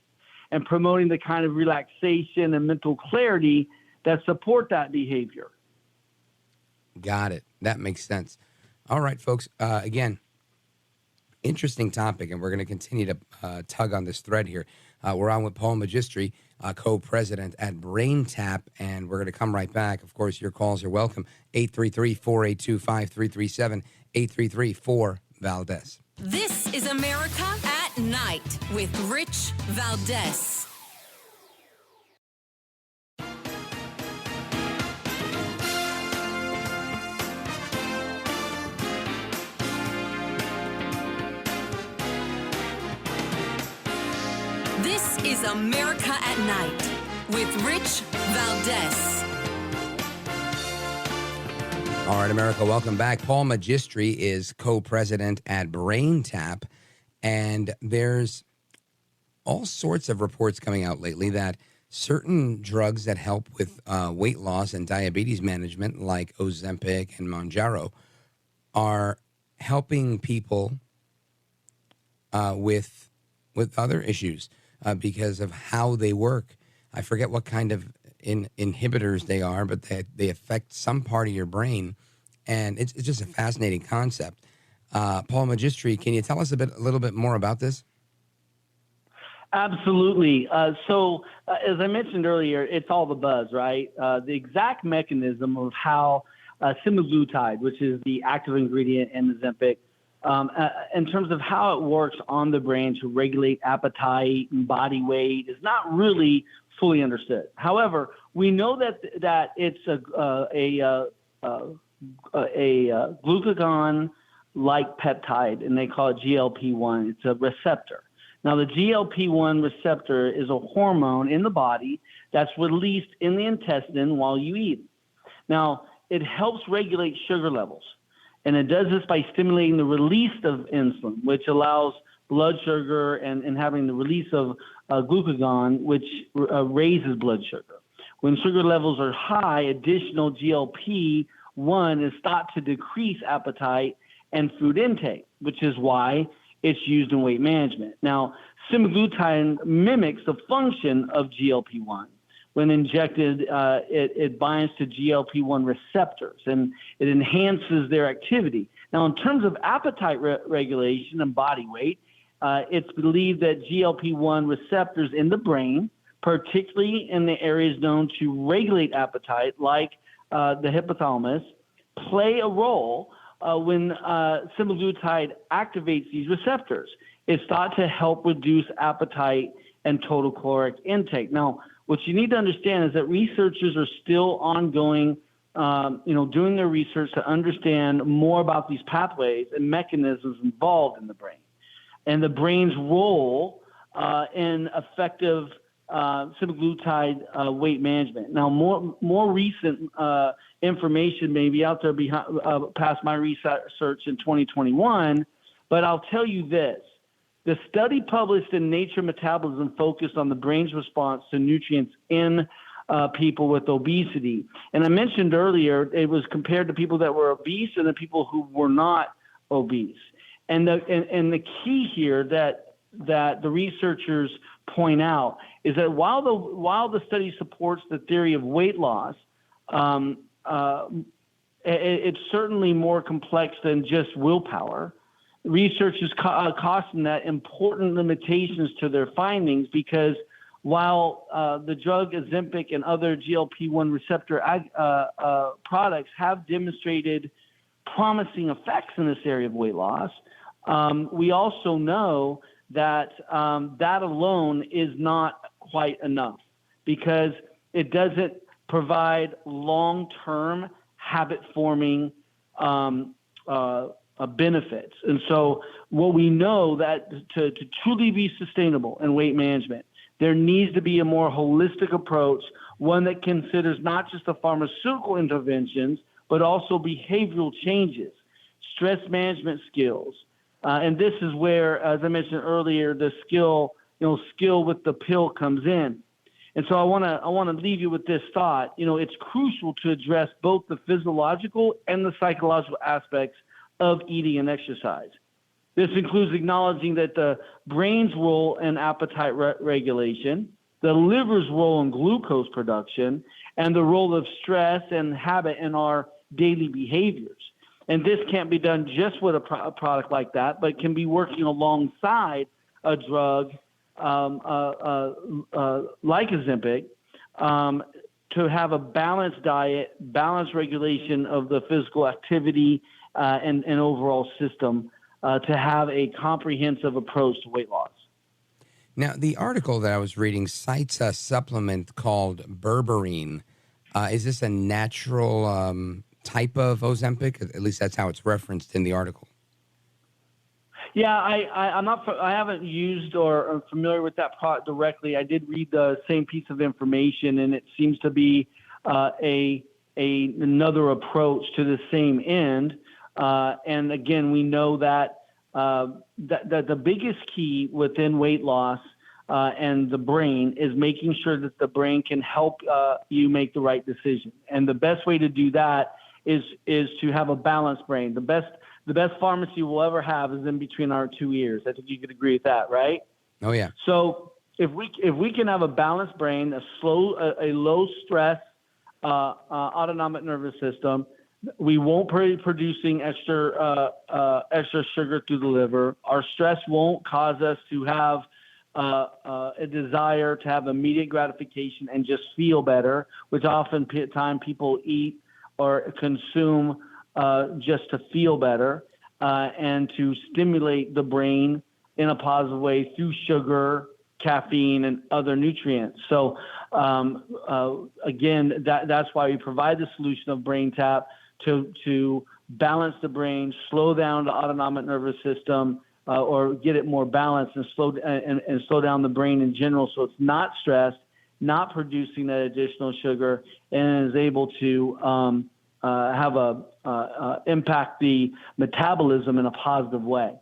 Speaker 11: and promoting the kind of relaxation and mental clarity that support that behavior.
Speaker 2: Got it. That makes sense. All right, folks. Again, interesting topic, and we're going to continue to tug on this thread here. We're on with Paul Magistri, co-president at BrainTap, and we're going to come right back. Of course, your calls are welcome. 833-482-5337, 833-4-VALDEZ.
Speaker 1: This is America at Night with Rich Valdez. This is is America at Night with Rich Valdez.
Speaker 2: All right, America, welcome back. Paul Magistri is co-president at BrainTap, and there's all sorts of reports coming out lately that certain drugs that help with weight loss and diabetes management, like Ozempic and Mounjaro, are helping people with other issues because of how they work. I forget what kind of inhibitors they are, but they affect some part of your brain, and it's just a fascinating concept. Paul Magistri, can you tell us a little bit more about this?
Speaker 11: Absolutely. So, as I mentioned earlier, it's all the buzz, right? The exact mechanism of how semaglutide, which is the active ingredient in Ozempic, in terms of how it works on the brain to regulate appetite and body weight, is not really fully understood. However, we know that it's a glucagon-like peptide, and they call it GLP-1. It's a receptor. Now, the GLP-1 receptor is a hormone in the body that's released in the intestine while you eat. Now, it helps regulate sugar levels, and it does this by stimulating the release of insulin, which allows blood sugar and having the release of glucagon, which raises blood sugar. When sugar levels are high, additional GLP-1 is thought to decrease appetite and food intake, which is why it's used in weight management. Now, semaglutide mimics the function of GLP-1. When injected, it binds to GLP-1 receptors, and it enhances their activity. Now, in terms of appetite regulation and body weight, it's believed that GLP-1 receptors in the brain, particularly in the areas known to regulate appetite, like the hypothalamus, play a role when semaglutide activates these receptors. It's thought to help reduce appetite and total caloric intake. Now, what you need to understand is that researchers are still ongoing, doing their research to understand more about these pathways and mechanisms involved in the brain and the brain's role in effective semaglutide weight management. Now, more recent information may be out there past my research in 2021, but I'll tell you this. The study published in Nature Metabolism focused on the brain's response to nutrients in people with obesity. And I mentioned earlier, it was compared to people that were obese and the people who were not obese. And the key here that the researchers point out is that while the study supports the theory of weight loss, it's certainly more complex than just willpower. Researchers caution that important limitations to their findings because while the drug Ozempic and other GLP-1 receptor products have demonstrated promising effects in this area of weight loss, we also know that that alone is not quite enough because it doesn't provide long-term habit-forming benefits. And so what we know that to truly be sustainable in weight management, there needs to be a more holistic approach, one that considers not just the pharmaceutical interventions, but also behavioral changes, stress management skills. And this is where, as I mentioned earlier, the skill with the pill comes in. And so I want to leave you with this thought. It's crucial to address both the physiological and the psychological aspects of eating and exercise. This includes acknowledging that the brain's role in appetite regulation, the liver's role in glucose production, and the role of stress and habit in our daily behaviors. And this can't be done just with a product like that, but can be working alongside a drug like Ozempic to have a balanced diet, balanced regulation of the physical activity and overall system to have a comprehensive approach to weight loss.
Speaker 2: Now, the article that I was reading cites a supplement called berberine. Is this a natural type of Ozempic? At least that's how it's referenced in the article.
Speaker 11: Yeah, I'm not. I haven't used or am familiar with that product directly. I did read the same piece of information, and it seems to be another approach to the same end. And again, we know that that the biggest key within weight loss and the brain is making sure that the brain can help you make the right decision. And the best way to do that is to have a balanced brain. The best pharmacy we'll ever have is in between our two ears. I think you could agree with that, right?
Speaker 2: Oh yeah.
Speaker 11: So if we can have a balanced brain, a low stress autonomic nervous system, we won't be producing extra sugar through the liver. Our stress won't cause us to have a desire to have immediate gratification and just feel better, which oftentimes people eat or consume just to feel better and to stimulate the brain in a positive way through sugar, caffeine, and other nutrients. So again, that's why we provide the solution of BrainTap to balance the brain, slow down the autonomic nervous system, or get it more balanced and slow down the brain in general, so it's not stressed, not producing that additional sugar, and is able to impact the metabolism in a positive way.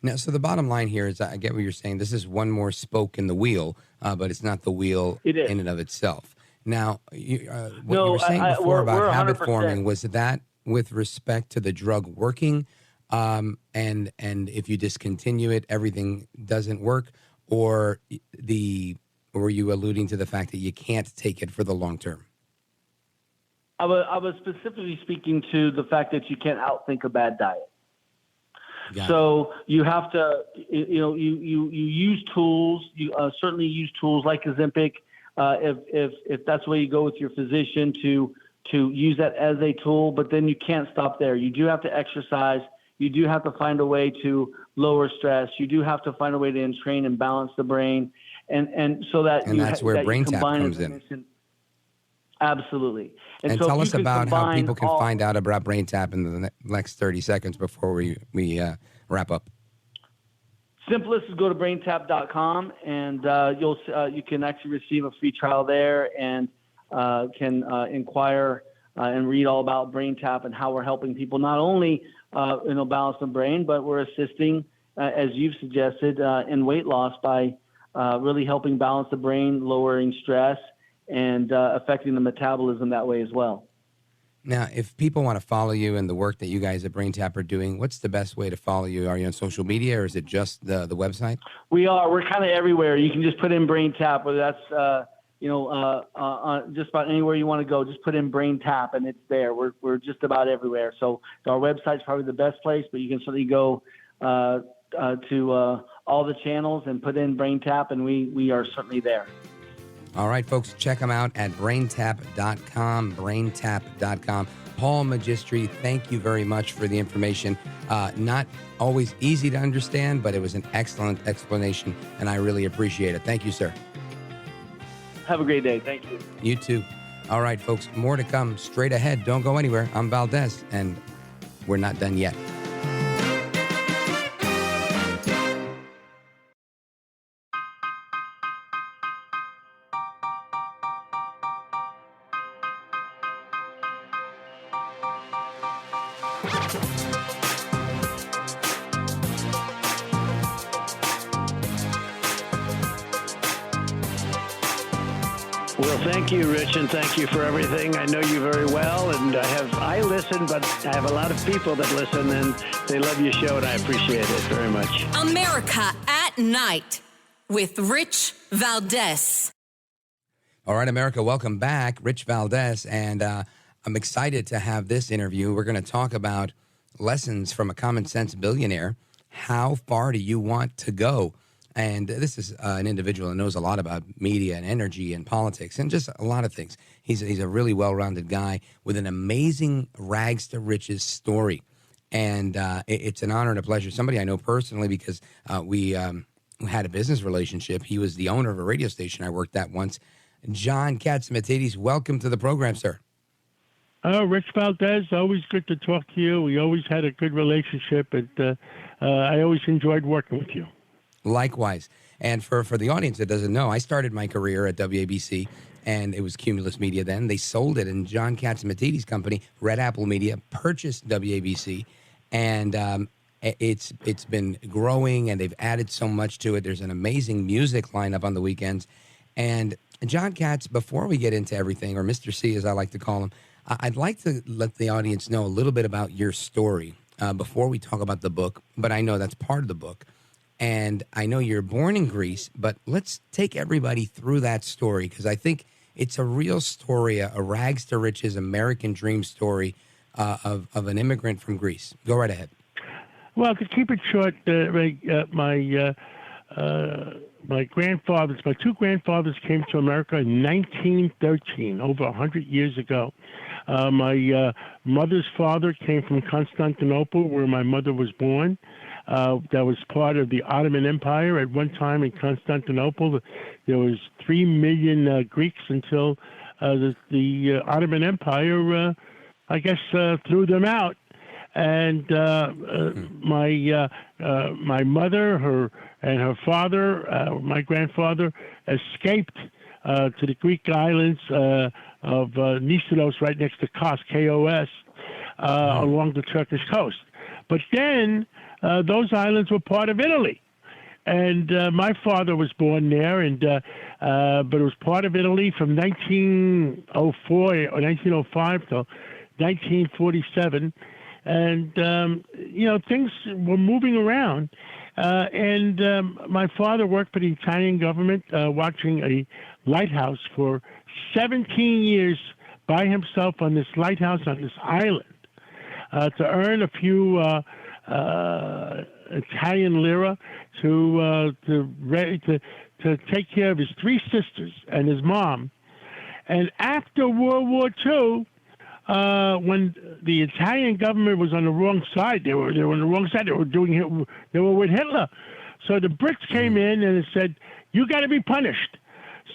Speaker 2: Now, so the bottom line here is, I get what you're saying. This is one more spoke in the wheel, but it's not the wheel in and of itself. Now, what you were saying before about habit forming, was that with respect to the drug working, and if you discontinue it, everything doesn't work, or were you alluding to the fact that you can't take it for the long term?
Speaker 11: I was specifically speaking to the fact that you can't outthink a bad diet. So you have to, you use tools. You certainly use tools like Ozempic, if that's the way you go with your physician, to use that as a tool. But then you can't stop there. You do have to exercise. You do have to find a way to lower stress. You do have to find a way to entrain and balance the brain, and so that
Speaker 2: that's where BrainTap comes in.
Speaker 11: Absolutely.
Speaker 2: And tell us about how people can find out about BrainTap in the next 30 seconds before we wrap up.
Speaker 11: Simplest is go to braintap.com, and you can actually receive a free trial there, and can inquire and read all about BrainTap and how we're helping people not only balance the brain, but we're assisting, as you've suggested, in weight loss by really helping balance the brain, lowering stress, and affecting the metabolism that way as well.
Speaker 2: Now, if people want to follow you and the work that you guys at BrainTap are doing, what's the best way to follow you? Are you on social media, or is it just the website? We're kind of everywhere. You can just put in BrainTap, whether that's just about anywhere you want to go. Just put in BrainTap, and it's there. We're just about everywhere. So our website's probably the best place, but you can certainly go to all the channels and put in BrainTap, and we are certainly there. All right, folks, check them out at braintap.com, braintap.com. Paul Magistri, thank you very much for the information. Not always easy to understand, but it was an excellent explanation, and I really appreciate it. Thank you, sir.
Speaker 11: Have a great day. Thank you.
Speaker 2: You too. All right, folks, more to come straight ahead. Don't go anywhere. I'm Valdez, and we're not done yet.
Speaker 4: Well, thank you, Rich, and thank you for everything. I know you very well, and I listen, but I have a lot of people that listen, and they love your show, and I appreciate it very much.
Speaker 1: America at Night with Rich Valdez.
Speaker 2: All right, America, welcome back. Rich Valdez, and I'm excited to have this interview. We're going to talk about lessons from a common sense billionaire. How far do you want to go? And this is an individual that knows a lot about media and energy and politics and just a lot of things. He's a really well-rounded guy with an amazing rags to riches story. And it's an honor and a pleasure. Somebody I know personally because we had a business relationship. He was the owner of a radio station I worked at once. John Catsimatidis, welcome to the program, sir.
Speaker 12: Rich Valdez, always good to talk to you. We always had a good relationship, and I always enjoyed working with you.
Speaker 2: Likewise. And for the audience that doesn't know, I started my career at WABC, and it was Cumulus Media then. They sold it, and John Catsimatidis' company, Red Apple Media, purchased WABC, and it's been growing, and they've added so much to it. There's an amazing music lineup on the weekends. And John Katz, before we get into everything, or Mr. C as I like to call him, I'd like to let the audience know a little bit about your story before we talk about the book, but I know that's part of the book. And I know you're born in Greece, but let's take everybody through that story, because I think it's a real story, a rags to riches American dream story of an immigrant from Greece. Go right ahead.
Speaker 12: Well, to keep it short, my grandfathers, my two grandfathers came to America in 1913, over 100 years ago. My mother's father came from Constantinople, where my mother was born. That was part of the Ottoman Empire. At one time in Constantinople, there was 3 million Greeks until the Ottoman Empire, I guess, threw them out. And my mother, her father, my grandfather, escaped to the Greek islands of Nicetos, right next to Kos, K-O-S, along the Turkish coast. But then those islands were part of Italy. And my father was born there, and but it was part of Italy from 1904 or 1905 to 1947. And, things were moving around. And my father worked for the Italian government, watching a lighthouse for 17 years by himself on this lighthouse on this island to earn a few Italian lira to take care of his 3 sisters and his mom. And after World War II, when the Italian government was on the wrong side, they were on the wrong side. They were with Hitler. So the Brits came in and said, "You got to be punished."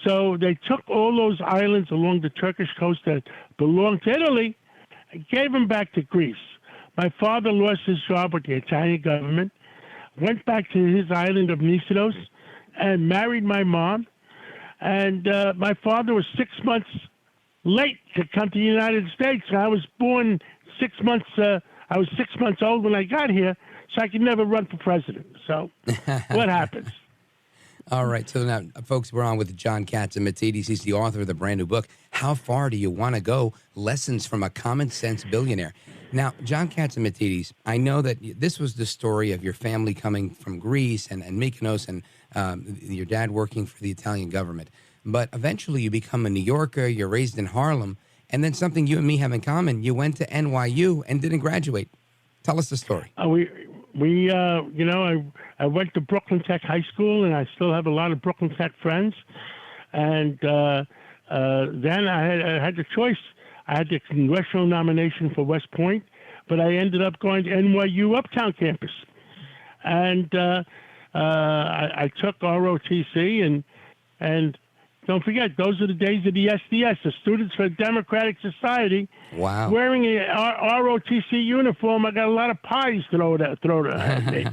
Speaker 12: So they took all those islands along the Turkish coast that belonged to Italy and gave them back to Greece. My father lost his job with the Italian government, went back to his island of Nicetos, and married my mom. And my father was 6 months late to come to the United States. I was born 6 months. I was 6 months old when I got here, so I could never run for president. So, what happens?
Speaker 2: All right. So now, folks, we're on with John Catsimatidis. He's the author of the brand new book, How Far Do You Want to Go? Lessons from a Common Sense Billionaire. Now, John Catsimatidis, I know that this was the story of your family coming from Greece and Mykonos, and your dad working for the Italian government. But eventually you become a New Yorker, you're raised in Harlem, and then something you and me have in common, you went to NYU and didn't graduate. Tell us the story.
Speaker 12: I went to Brooklyn Tech High School, and I still have a lot of Brooklyn Tech friends. And then I had the choice. I had the congressional nomination for West Point, but I ended up going to NYU Uptown campus. And I took ROTC, and don't forget, those are the days of the SDS, the Students for a Democratic Society.
Speaker 2: Wow.
Speaker 12: Wearing a ROTC uniform, I got a lot of pies thrown at me.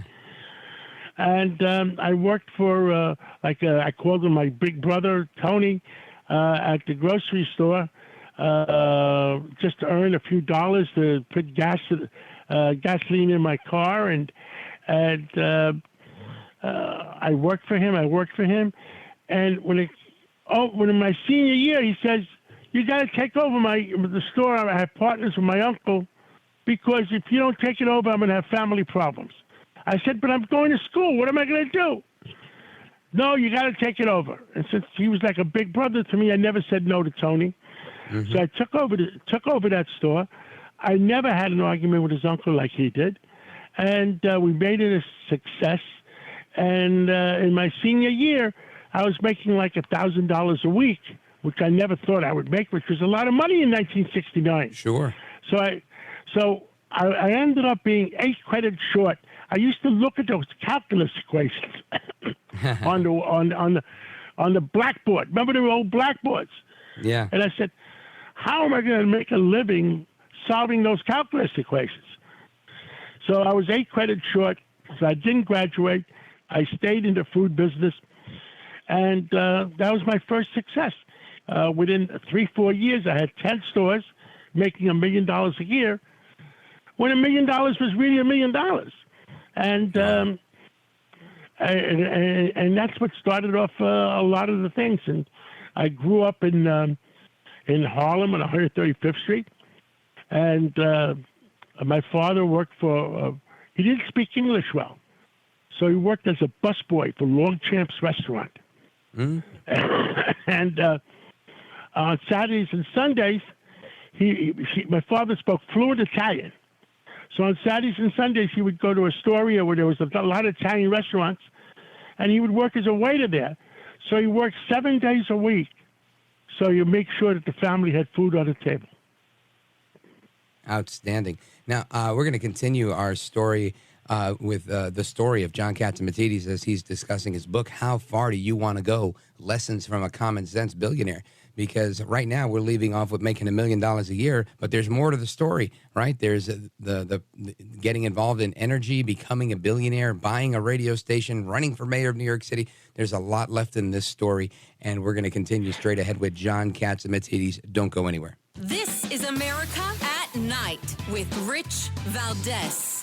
Speaker 12: And I worked for, I called him my big brother, Tony, at the grocery store, just to earn a few dollars to put gasoline in my car. And I worked for him. And when in my senior year, he says, "You got to take over the store. I have partners with my uncle, because if you don't take it over, I'm going to have family problems." I said, "But I'm going to school. What am I going to do?" "No, you got to take it over." And since he was like a big brother to me, I never said no to Tony. Mm-hmm. So I took over that store. I never had an argument with his uncle like he did, and we made it a success. And in my senior year, I was making like $1,000 a week, which I never thought I would make, which was a lot of money in 1969.
Speaker 2: Sure.
Speaker 12: So I ended up being 8 credits short. I used to look at those calculus equations on the blackboard. Remember the old blackboards?
Speaker 2: Yeah.
Speaker 12: And I said, how am I going to make a living solving those calculus equations? So I was 8 credits short. So I didn't graduate. I stayed in the food business, and that was my first success. Within 3-4 years, I had 10 stores, making $1 million a year, when $1 million was really $1 million. And that's what started off a lot of the things. And I grew up in Harlem on 135th Street, and my father worked for. He didn't speak English well, so he worked as a busboy for Longchamp's restaurant. Mm. And on Saturdays and Sundays, my father spoke fluent Italian. So on Saturdays and Sundays, he would go to Astoria, where there was a lot of Italian restaurants, and he would work as a waiter there. So he worked 7 days a week, so you make sure that the family had food on the table.
Speaker 2: Outstanding. Now, we're going to continue our story with the story of John Catsimatidis as he's discussing his book, How Far Do You Want to Go? Lessons from a Common Sense Billionaire. Because right now we're leaving off with making $1 million a year, but there's more to the story, right? There's the getting involved in energy, becoming a billionaire, buying a radio station, running for mayor of New York City. There's a lot left in this story, and we're going to continue straight ahead with John Catsimatidis. Don't go anywhere.
Speaker 1: This is America at Night with Rich Valdez.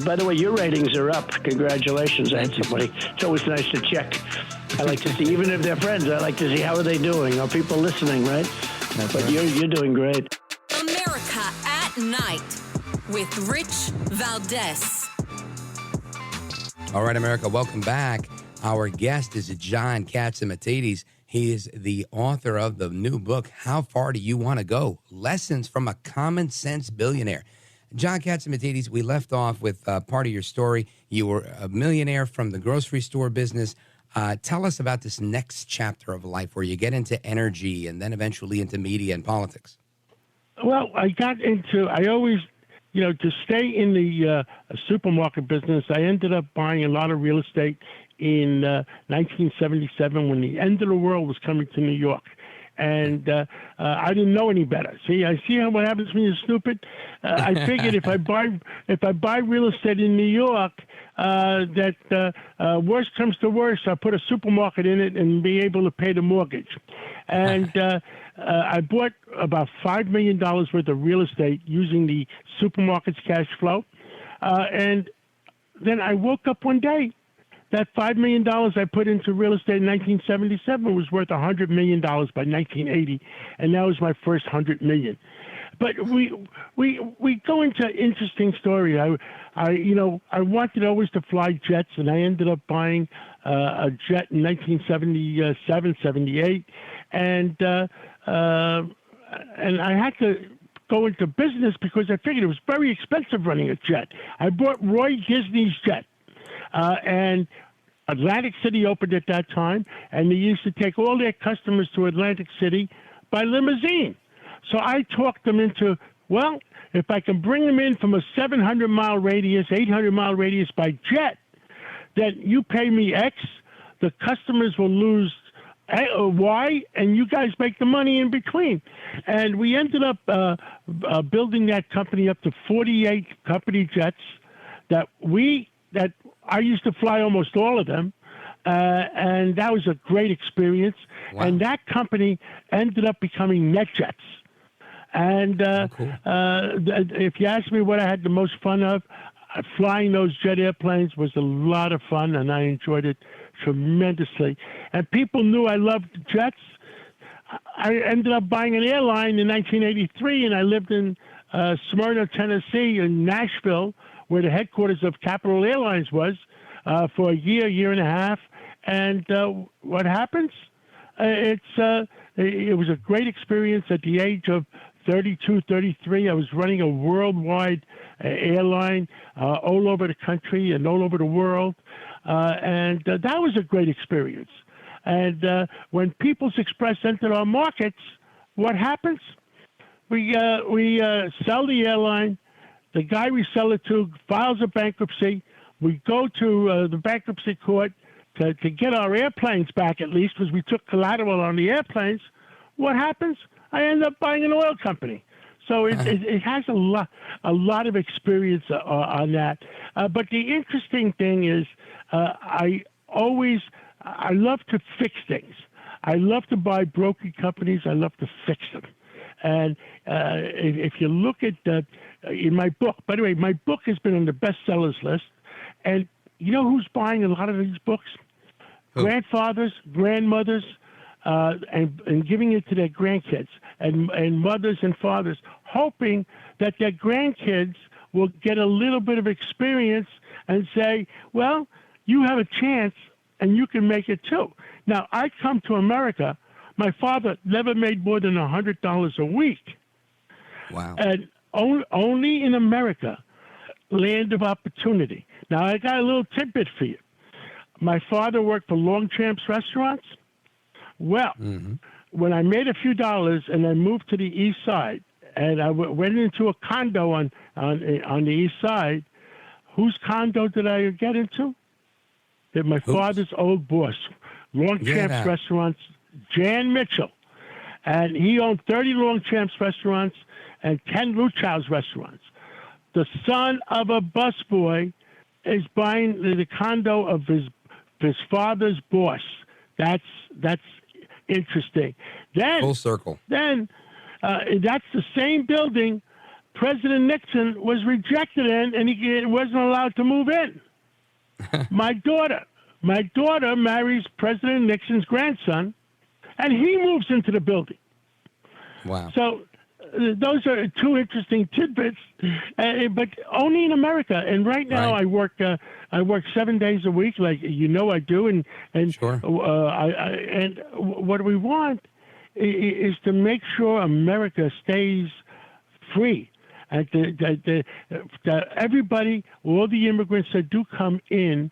Speaker 4: By the way, your ratings are up. Congratulations. I had somebody. It's always nice to check. I like to see, even if they're friends, I like to see how are they doing. Are people listening, right? But right. You're doing great.
Speaker 1: America at Night with Rich Valdez.
Speaker 2: All right, America, welcome back. Our guest is John Catsimatidis. He is the author of the new book, How Far Do You Want to Go? Lessons from a Common Sense Billionaire. John Catsimatidis, we left off with part of your story. You were a millionaire from the grocery store business. Tell us about this next chapter of life where you get into energy and then eventually into media and politics.
Speaker 12: Well, I always, to stay in the supermarket business, I ended up buying a lot of real estate in 1977 when the end of the world was coming to New York. And I didn't know any better. I see what happens when you're stupid. I figured if I buy real estate in New York, that worst comes to worst, I'll put a supermarket in it and be able to pay the mortgage. And I bought about $5 million worth of real estate using the supermarket's cash flow. And then I woke up one day. That $5 million I put into real estate in 1977 was worth $100 million by 1980, and that was my first $100 million. But we go into interesting story. I wanted always to fly jets, and I ended up buying a jet in 1977, 78, and I had to go into business because I figured it was very expensive running a jet. I bought Roy Disney's jet. And Atlantic City opened at that time, and they used to take all their customers to Atlantic City by limousine. So I talked them into, well, if I can bring them in from a 700-mile radius, 800-mile radius by jet, then you pay me X, the customers will lose Y, and you guys make the money in between. And we ended up building that company up to 48 company jets that I used to fly almost all of them, and that was a great experience. Wow. And that company ended up becoming NetJets. And if you ask me what I had the most fun of, flying those jet airplanes was a lot of fun, and I enjoyed it tremendously. And people knew I loved jets. I ended up buying an airline in 1983, and I lived in Smyrna, Tennessee, in Nashville, where the headquarters of Capital Airlines was, for a year and a half. And what happens? It was a great experience. At the age of 32, 33, I was running a worldwide airline all over the country and all over the world. And that was a great experience. And when People's Express entered our markets, what happens? We sell the airline. The guy we sell it to files a bankruptcy. we go to the bankruptcy court to get our airplanes back, at least, because we took collateral on the airplanes. What happens? I end up buying an oil company. So it has a lot of experience on that. But the interesting thing is, I love to fix things. I love to buy broken companies. I love to fix them. And if you look at in my book, by the way, my book has been on the bestsellers list. And you know who's buying a lot of these books?
Speaker 2: Who?
Speaker 12: Grandfathers, grandmothers, and giving it to their grandkids, and mothers and fathers, hoping that their grandkids will get a little bit of experience and say, well, you have a chance and you can make it too. Now, I come to America. My father never made more than $100 a week.
Speaker 2: Wow.
Speaker 12: And only in America, land of opportunity. Now, I got a little tidbit for you. My father worked for Longchamp's Restaurants. Well, when I made a few dollars and I moved to the East Side, and I went into a condo on the East Side, whose condo did I get into? That my father's old boss, Longchamp's Restaurants, Jan Mitchell. And he owned 30 Longchamp's Restaurants and 10 Luchow's Restaurants. The son of a busboy is buying the condo of his father's boss. That's interesting. Then
Speaker 2: full circle.
Speaker 12: Then that's the same building President Nixon was rejected in, and he wasn't allowed to move in. My daughter marries President Nixon's grandson, and he moves into the building.
Speaker 2: Wow.
Speaker 12: So those are two interesting tidbits, but only in America. And right now,
Speaker 2: Right.
Speaker 12: I work 7 days a week, like I do. And
Speaker 2: Sure.
Speaker 12: And what we want is to make sure America stays free, and that everybody, all the immigrants that do come in,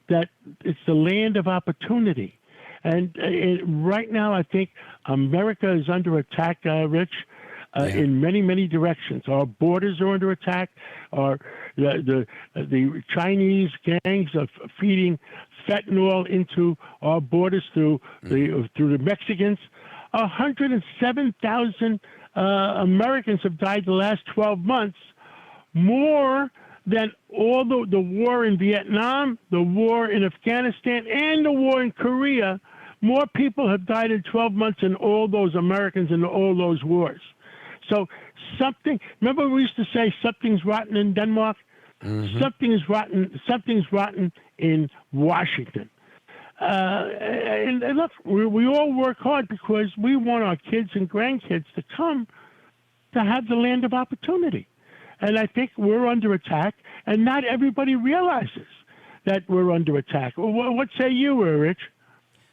Speaker 12: that it's the land of opportunity. And right now, I think America is under attack, Rich. In many, many directions. Our borders are under attack. The Chinese gangs are feeding fentanyl into our borders through the Mexicans. 107,000 Americans have died the last 12 months, more than all the war in Vietnam, the war in Afghanistan, and the war in Korea. More people have died in 12 months than all those Americans in all those wars. So remember we used to say something's rotten in Denmark? Something's rotten in Washington. And look, we all work hard because we want our kids and grandkids to come to have the land of opportunity. And I think we're under attack, and not everybody realizes that we're under attack. What say you, Rich?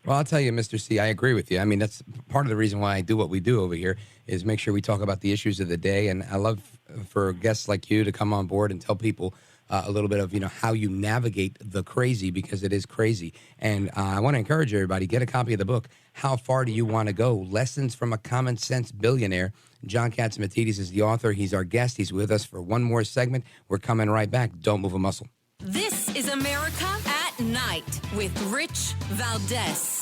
Speaker 2: Well, I'll tell you, Mr. C, I agree with you. I mean, that's part of the reason why I do what we do over here is make sure we talk about the issues of the day. And I love for guests like you to come on board and tell people a little bit of, how you navigate the crazy, because it is crazy. And I want to encourage everybody, get a copy of the book, How Far Do You Want to Go? Lessons from a Common Sense Billionaire. John Catsimatidis is the author. He's our guest. He's with us for one more segment. We're coming right back. Don't move a muscle.
Speaker 1: This is America at Night with Rich Valdez.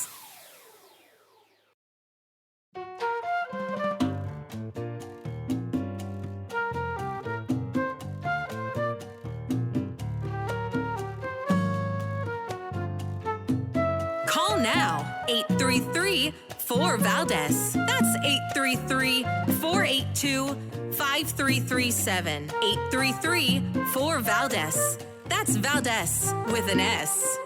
Speaker 1: Call now, 833-4-VALDEZ. That's 833-482-5337. 833-4-VALDEZ. That's Valdez with an S.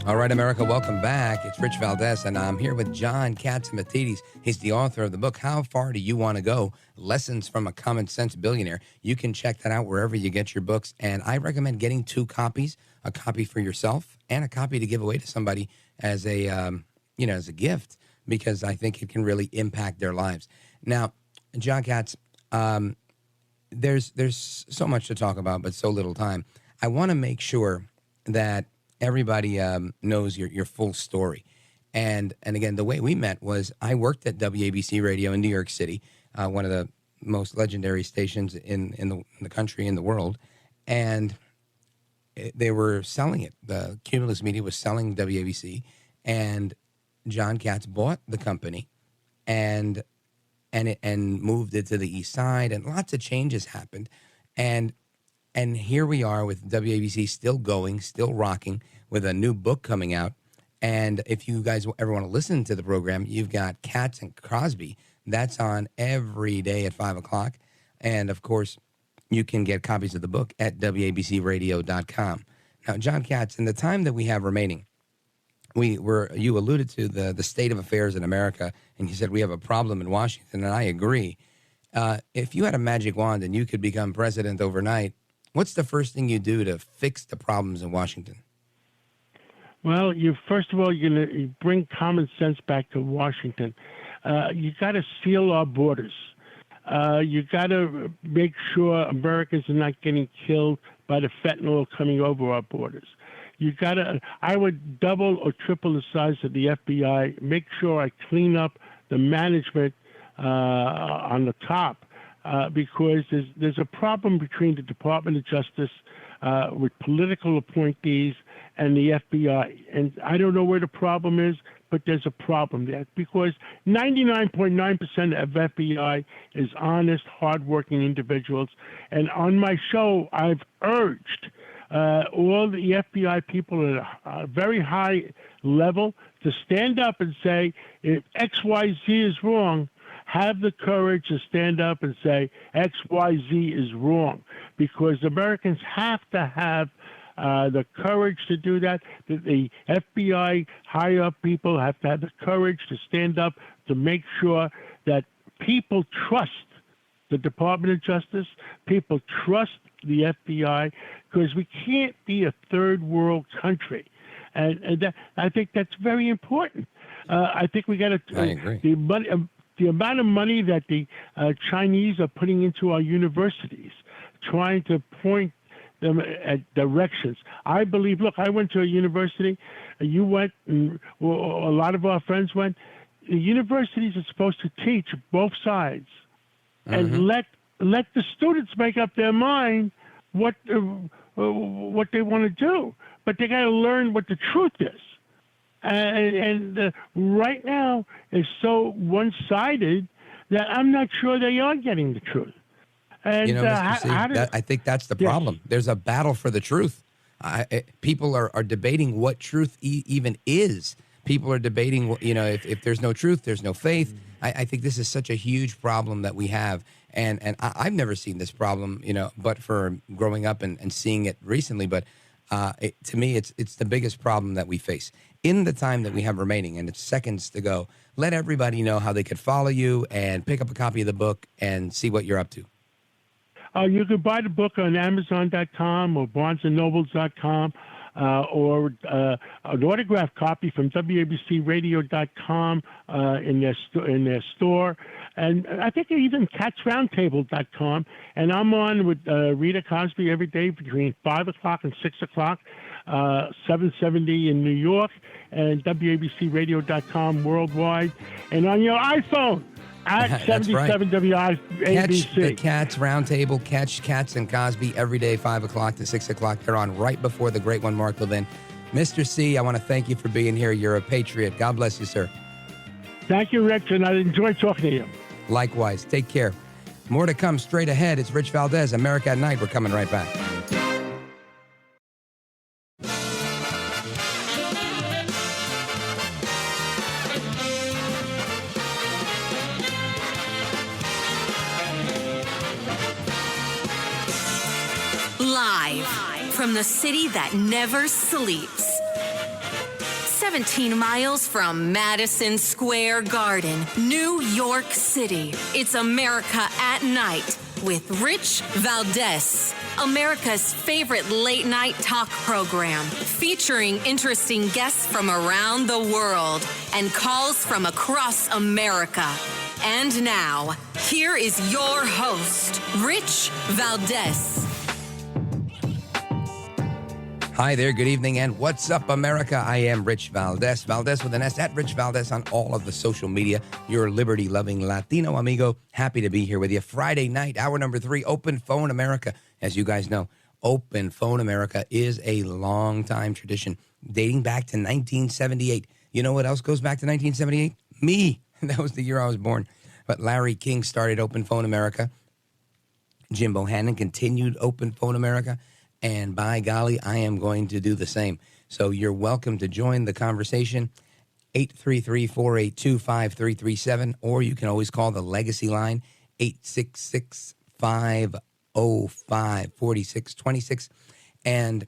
Speaker 2: All right, America, welcome back. It's Rich Valdez, and I'm here with John Catsimatidis. He's the author of the book, How Far Do You Want to Go? Lessons from a Common Sense Billionaire. You can check that out wherever you get your books, and I recommend getting 2 copies, a copy for yourself and a copy to give away to somebody as a, as a gift, because I think it can really impact their lives. Now, John Katz, there's so much to talk about, but so little time. I want to make sure that everybody knows your full story. And again, the way we met was I worked at WABC Radio in New York City, one of the most legendary stations in the country, in the world. And they were selling it. The Cumulus Media was selling WABC, and John Katz bought the company and moved it to the east side, and lots of changes happened. And here we are with WABC still going, still rocking, with a new book coming out. And if you guys ever want to listen to the program, you've got Katz and Crosby. That's on every day at 5 o'clock. And, of course, you can get copies of the book at WABCradio.com. Now, John Katz, in the time that we have remaining, you alluded to the state of affairs in America, and you said we have a problem in Washington, and I agree. If you had a magic wand and you could become president overnight, what's the first thing you do to fix the problems in Washington?
Speaker 12: Well, first of all, you're going to bring common sense back to Washington. You got to seal our borders. You got to make sure Americans are not getting killed by the fentanyl coming over our borders. I would double or triple the size of the FBI, make sure I clean up the management on the top, because there's a problem between the Department of Justice with political appointees and the FBI. And I don't know where the problem is, but there's a problem there, because 99.9% of FBI is honest, hardworking individuals. And on my show, I've urged all the FBI people at a very high level to stand up and say, if XYZ is wrong, have the courage to stand up and say XYZ is wrong, because Americans have to have the courage to do that. The FBI higher-up people have to have the courage to stand up to make sure that people trust the Department of Justice, people trust the FBI, because we can't be a third world country. And I think that's very important. I think we got to...
Speaker 2: I agree.
Speaker 12: The amount of money that the Chinese are putting into our universities, trying to point them at directions. I believe, look, I went to a university, you went, and a lot of our friends went. The universities are supposed to teach both sides and let the students make up their mind what they want to do. But they got to learn what the truth is. And right now is so one-sided that I'm not sure they are getting the truth. And
Speaker 2: Mr. C, I think that's the problem. There's a battle for the truth. People are debating what truth even is. People are debating, if there's no truth, there's no faith. I think this is such a huge problem that we have. And I've never seen this problem, but for growing up and seeing it recently. But to me, it's the biggest problem that we face. In the time that we have remaining, and it's seconds to go, let everybody know how they could follow you and pick up a copy of the book and see what you're up to.
Speaker 12: You could buy the book on Amazon.com or BarnesandNobles.com, or an autographed copy from WABCRadio.com in their store. And I think even CatsRoundtable.com. And I'm on with Rita Cosby every day between 5 o'clock and 6 o'clock, 770 in New York, and WABCRadio.com worldwide. And on your iPhone, at 77 WABC.
Speaker 2: Catch the Cats Roundtable. Catch Katz and Cosby every day, 5 o'clock to 6 o'clock. They're on right before the great one, Mark Levin. Mr. C, I want to thank you for being here. You're a patriot. God bless you, sir.
Speaker 12: Thank you, Rich, and I enjoyed talking to you.
Speaker 2: Likewise. Take care. More to come straight ahead. It's Rich Valdez, America at Night. We're coming right back.
Speaker 1: Live from the city that never sleeps. 17 miles from Madison Square Garden, New York City. It's America at Night with Rich Valdez, America's favorite late night talk program, featuring interesting guests from around the world and calls from across America. And now, here is your host, Rich Valdez.
Speaker 2: Hi there, good evening, and what's up, America? I am Rich Valdez, Valdez with an S, at Rich Valdez on all of the social media. Your liberty-loving Latino amigo. Happy to be here with you. Friday night, hour number 3, Open Phone America. As you guys know, Open Phone America is a long-time tradition dating back to 1978. You know what else goes back to 1978? Me. That was the year I was born. But Larry King started Open Phone America. Jim Bohannon continued Open Phone America. And by golly, I am going to do the same. So you're welcome to join the conversation. 833-482-5337. Or you can always call the Legacy line, 866-505-4626. And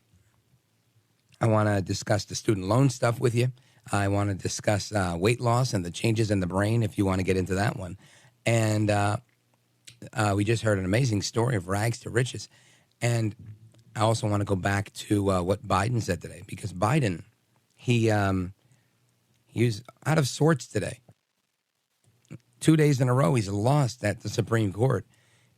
Speaker 2: I want to discuss the student loan stuff with you. I want to discuss weight loss and the changes in the brain, if you want to get into that one. And we just heard an amazing story of rags to riches. And I also want to go back to what Biden said today, because Biden, he was out of sorts today. 2 days in a row, he's lost at the Supreme Court.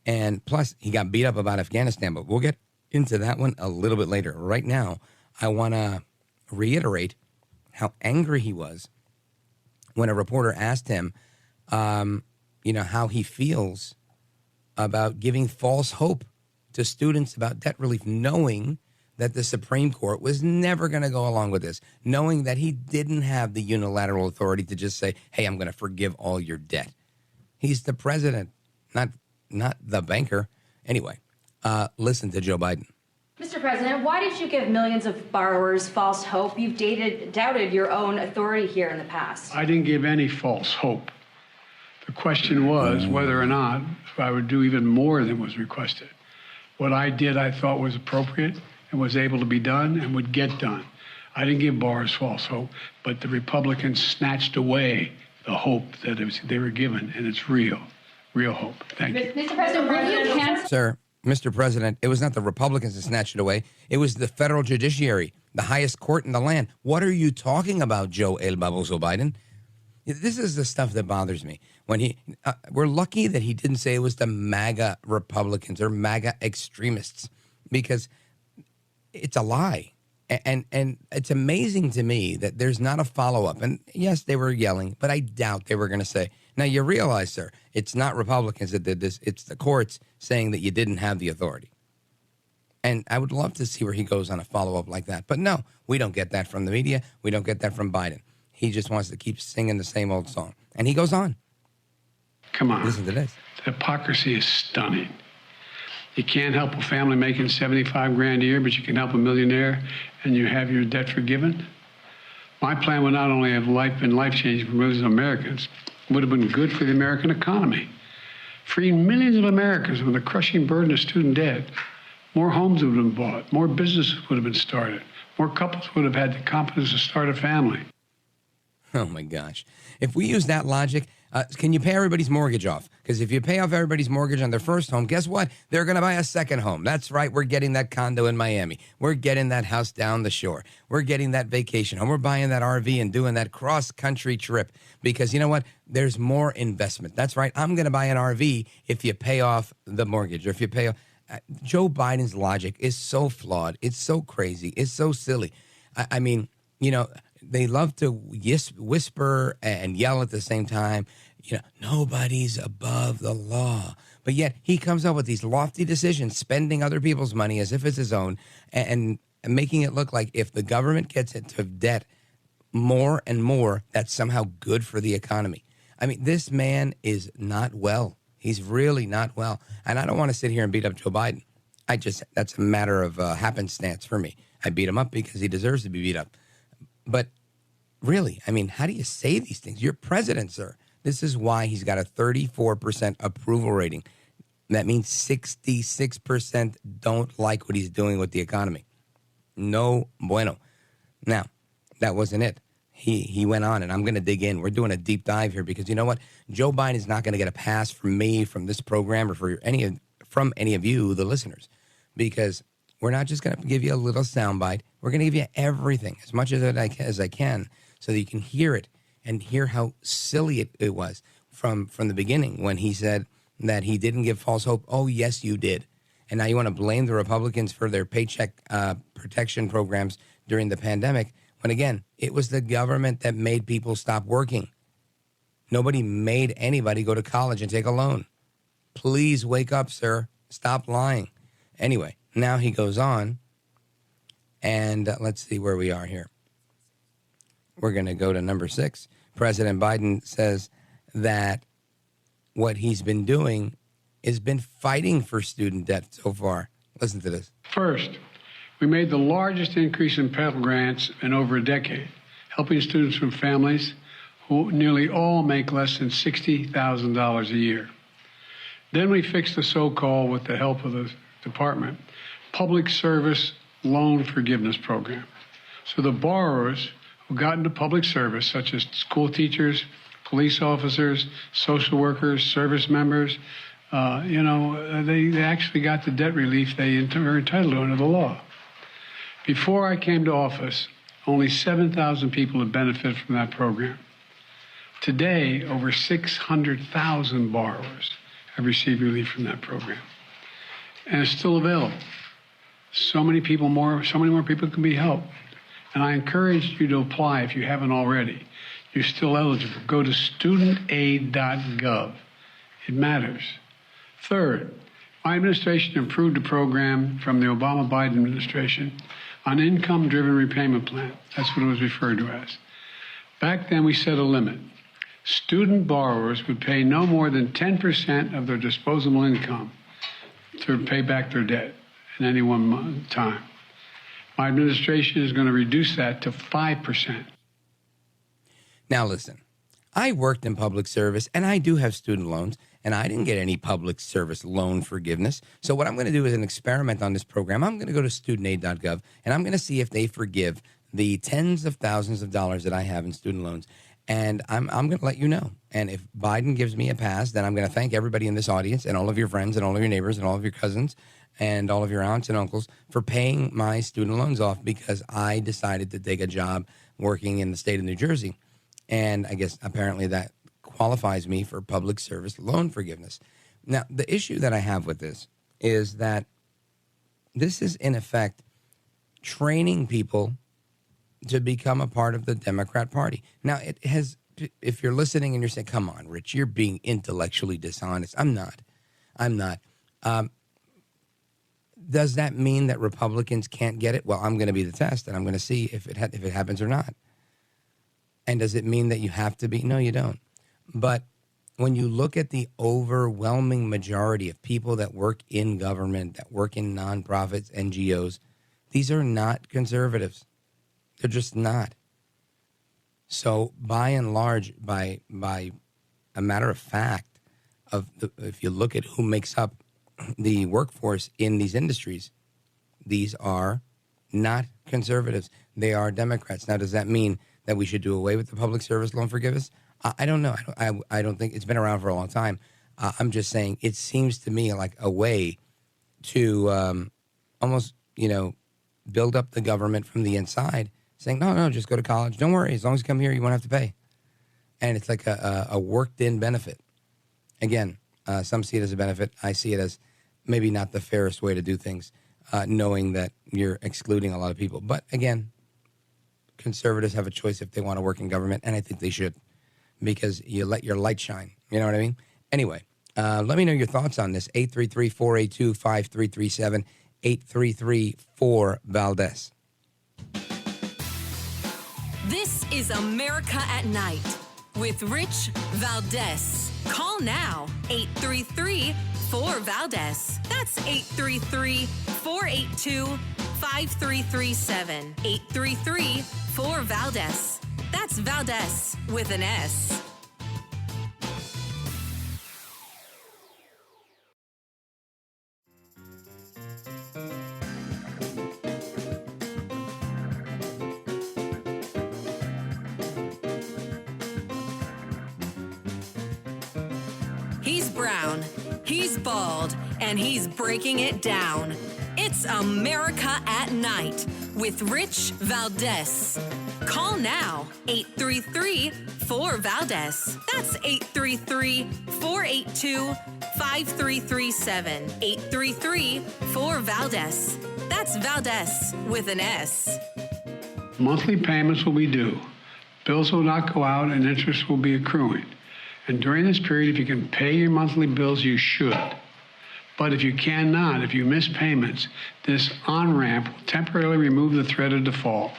Speaker 2: And plus, he got beat up about Afghanistan, but we'll get into that one a little bit later. Right now, I want to reiterate how angry he was when a reporter asked him, how he feels about giving false hope to students about debt relief, knowing that the Supreme Court was never going to go along with this, knowing that he didn't have the unilateral authority to just say, hey, I'm going to forgive all your debt. He's the president, not the banker. Anyway, listen to Joe Biden.
Speaker 13: Mr. President, why did you give millions of borrowers false hope? You've doubted your own authority here in the past.
Speaker 5: I didn't give any false hope. The question was whether or not I would do even more than was requested. What I did, I thought was appropriate and was able to be done and would get done. I didn't give borrowers false hope, but the Republicans snatched away the hope that they were given, and it's real hope. Thank you.
Speaker 13: Mr. President, will you cancel?
Speaker 2: Sir, Mr. President, it was not the Republicans that snatched it away. It was the federal judiciary, the highest court in the land. What are you talking about, Joe El Baboso Biden? This is the stuff that bothers me. When we're lucky that he didn't say it was the MAGA Republicans or MAGA extremists, because it's a lie. And it's amazing to me that there's not a follow-up. And yes, they were yelling, but I doubt they were going to say, now you realize, sir, it's not Republicans that did this. It's the courts saying that you didn't have the authority. And I would love to see where he goes on a follow-up like that. But no, we don't get that from the media. We don't get that from Biden. He just wants to keep singing the same old song. And he goes on.
Speaker 5: Come on.
Speaker 2: Listen to this.
Speaker 5: The hypocrisy is stunning. You can't help a family making $75,000 a year, but you can help a millionaire and you have your debt forgiven. My plan would not only have been life-changing for millions of Americans, it would have been good for the American economy. Freeing millions of Americans from the crushing burden of student debt. More homes would have been bought. More businesses would have been started. More couples would have had the confidence to start a family.
Speaker 2: Oh, my gosh. If we use that logic, can you pay everybody's mortgage off? Because if you pay off everybody's mortgage on their first home, guess what? They're going to buy a second home. That's right. We're getting that condo in Miami. We're getting that house down the shore. We're getting that vacation home. We're buying that RV and doing that cross-country trip. Because you know what? There's more investment. That's right. I'm going to buy an RV if you pay off the mortgage or if you pay off. Joe Biden's logic is so flawed. It's so crazy. It's so silly. I mean, they love to whisper and yell at the same time. Nobody's above the law. But yet he comes up with these lofty decisions, spending other people's money as if it's his own, and making it look like if the government gets into debt more and more, that's somehow good for the economy. I mean, this man is not well. He's really not well. And I don't want to sit here and beat up Joe Biden. That's a matter of happenstance for me. I beat him up because he deserves to be beat up. But really, I mean, how do you say these things? You're president, sir. This is why he's got a 34% approval rating. That means 66% don't like what he's doing with the economy. No bueno. Now, that wasn't it. He went on, and I'm going to dig in. We're doing a deep dive here because you know what? Joe Biden is not going to get a pass from me, from this program, or from any of you, the listeners, because we're not just going to give you a little soundbite. We're going to give you everything, as much as I can, so that you can hear it and hear how silly it was from the beginning when he said that he didn't give false hope. Oh, yes, you did. And now you want to blame the Republicans for their paycheck protection programs during the pandemic, when, again, it was the government that made people stop working. Nobody made anybody go to college and take a loan. Please wake up, sir. Stop lying. Anyway, Now he goes on, and let's see where we are here. We're going to go to number 6. President Biden says that what he's been doing is been fighting for student debt so far. Listen to this.
Speaker 5: First, we made the largest increase in Pell Grants in over a decade, helping students from families who nearly all make less than $60,000 a year. Then we fixed the so-called, with the help of the department, public service loan forgiveness program. So the borrowers who got into public service, such as school teachers, police officers, social workers, service members, they actually got the debt relief they are entitled to under the law. Before I came to office, only 7,000 people have benefited from that program. Today, over 600,000 borrowers have received relief from that program. And it's still available. So many more people can be helped. And I encourage you to apply if you haven't already. You're still eligible. Go to studentaid.gov. It matters. Third, my administration improved the program from the Obama-Biden administration on income-driven repayment plan. That's what it was referred to as. Back then, we set a limit. Student borrowers would pay no more than 10% of their disposable income to pay back their debt in any one time. My administration is going to reduce that to 5%.
Speaker 2: Now, listen, I worked in public service, and I do have student loans, and I didn't get any public service loan forgiveness. So what I'm going to do is an experiment on this program. I'm going to go to studentaid.gov, and I'm going to see if they forgive the tens of thousands of dollars that I have in student loans. And I'm going to let you know. And if Biden gives me a pass, then I'm going to thank everybody in this audience and all of your friends and all of your neighbors and all of your cousins and all of your aunts and uncles for paying my student loans off because I decided to take a job working in the state of New Jersey. And I guess apparently that qualifies me for public service loan forgiveness. Now, the issue that I have with this is that this is, in effect, training people to become a part of the Democrat Party. Now, it has, if you're listening and you're saying, come on, Rich, you're being intellectually dishonest. I'm not. Does that mean that Republicans can't get it? Well, I'm going to be the test, and I'm going to see if it happens or not. And does it mean that you have to be? No, you don't. But when you look at the overwhelming majority of people that work in government, that work in nonprofits, NGOs, these are not conservatives. They're just not. So by and large, by a matter of fact, if you look at who makes up the workforce in these industries, these are not conservatives. They are Democrats. Now, does that mean that we should do away with the public service loan forgiveness? I don't know. I don't think it's been around for a long time. I'm just saying it seems to me like a way to almost, build up the government from the inside, saying, no, just go to college. Don't worry. As long as you come here, you won't have to pay. And it's like a worked-in benefit. Again, some see it as a benefit. I see it as maybe not the fairest way to do things, knowing that you're excluding a lot of people. But again, conservatives have a choice if they want to work in government, and I think they should, because you let your light shine. You know what I mean? Anyway, let me know your thoughts on this. 833-482-5337, 833-4-VALDEZ.
Speaker 1: This is America at Night with Rich Valdez. Call now, 833-4-VALDEZ. That's 833-482-5337. 833-4-VALDEZ. That's Valdez with an S. He's brown, he's bald, and he's breaking it down. It's America at Night with Rich Valdez. Call now, 833-4-VALDEZ. That's 833-482-5337. 833-4-VALDEZ. That's Valdez with an S.
Speaker 5: Monthly payments will be due. Bills will not go out and interest will be accruing. And during this period, if you can pay your monthly bills, you should. But if you miss payments, this on-ramp will temporarily remove the threat of default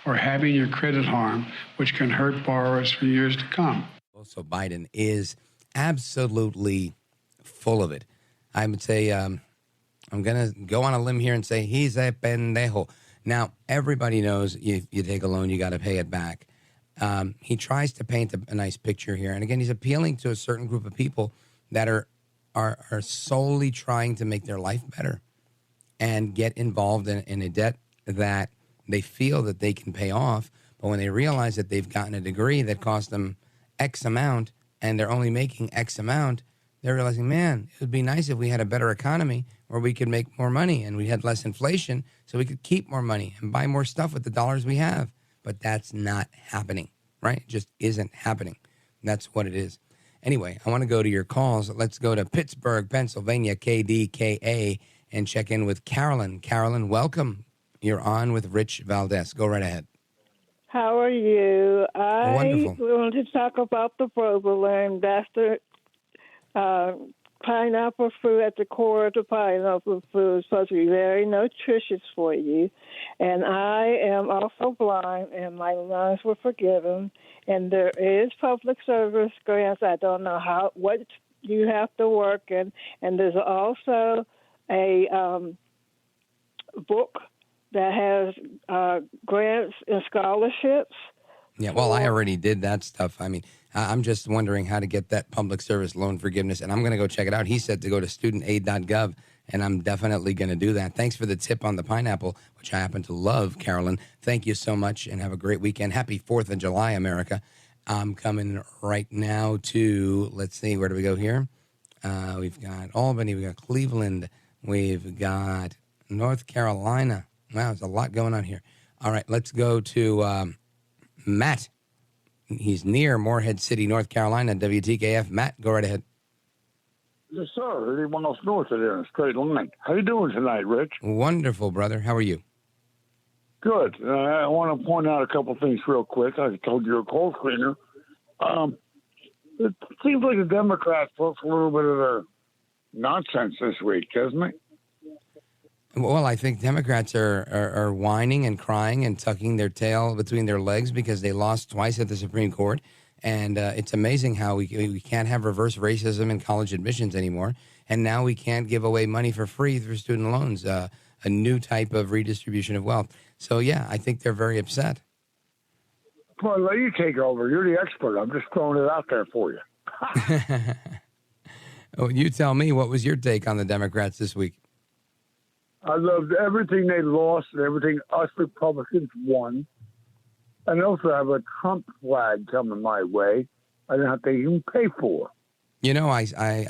Speaker 5: or having your credit harmed, which can hurt borrowers for years to come.
Speaker 2: Also, Biden is absolutely full of it. I would say I'm going to go on a limb here and say he's a pendejo. Now, everybody knows if you take a loan, you got to pay it back. He tries to paint a nice picture here. And again, he's appealing to a certain group of people that are solely trying to make their life better and get involved in a debt that they feel that they can pay off. But when they realize that they've gotten a degree that cost them X amount and they're only making X amount, they're realizing, man, it would be nice if we had a better economy where we could make more money and we had less inflation so we could keep more money and buy more stuff with the dollars we have. But that's not happening, right? It just isn't happening. That's what it is. Anyway, I want to go to your calls. Let's go to Pittsburgh, Pennsylvania, KDKA, and check in with Carolyn. Carolyn, welcome. You're on with Rich Valdez. Go right ahead.
Speaker 14: How are you?
Speaker 2: Wonderful.
Speaker 14: I wanted to talk about the provolone. That's the pineapple fruit at the core of the pineapple fruit. It's supposed to be very nutritious for you. And I am also blind, and my lungs were forgiven. And there is public service grants. I don't know what you have to work in. And there's also a book that has grants and scholarships.
Speaker 2: Yeah, well, I already did that stuff. I mean, I'm just wondering how to get that public service loan forgiveness, and I'm going to go check it out. He said to go to studentaid.gov, and I'm definitely going to do that. Thanks for the tip on the pineapple, which I happen to love, Carolyn. Thank you so much, and have a great weekend. Happy 4th of July, America. I'm coming right now to, let's see, where do we go here? We've got Albany, we've got Cleveland, we've got North Carolina. Wow, there's a lot going on here. All right, let's go to Matt. He's near Morehead City, North Carolina, WTKF. Matt, go right ahead.
Speaker 15: Yes, sir. 80 miles north of there in a straight line. How you doing tonight, Rich?
Speaker 2: Wonderful, brother. How are you?
Speaker 15: Good. I want to point out a couple things real quick. I told you a cold cleaner. It seems like the Democrats took a little bit of their nonsense this week, doesn't it?
Speaker 2: Well, I think Democrats are whining and crying and tucking their tail between their legs because they lost twice at the Supreme Court. And it's amazing how we can't have reverse racism in college admissions anymore. And now we can't give away money for free through student loans, a new type of redistribution of wealth. So, yeah, I think they're very upset.
Speaker 15: Well, let you take over. You're the expert. I'm just throwing it out there for you.
Speaker 2: Oh, you tell me, what was your take on the Democrats this week?
Speaker 15: I loved everything they lost and everything us Republicans won. And I also have a Trump flag coming my way. I don't have to even pay for.
Speaker 2: You know, I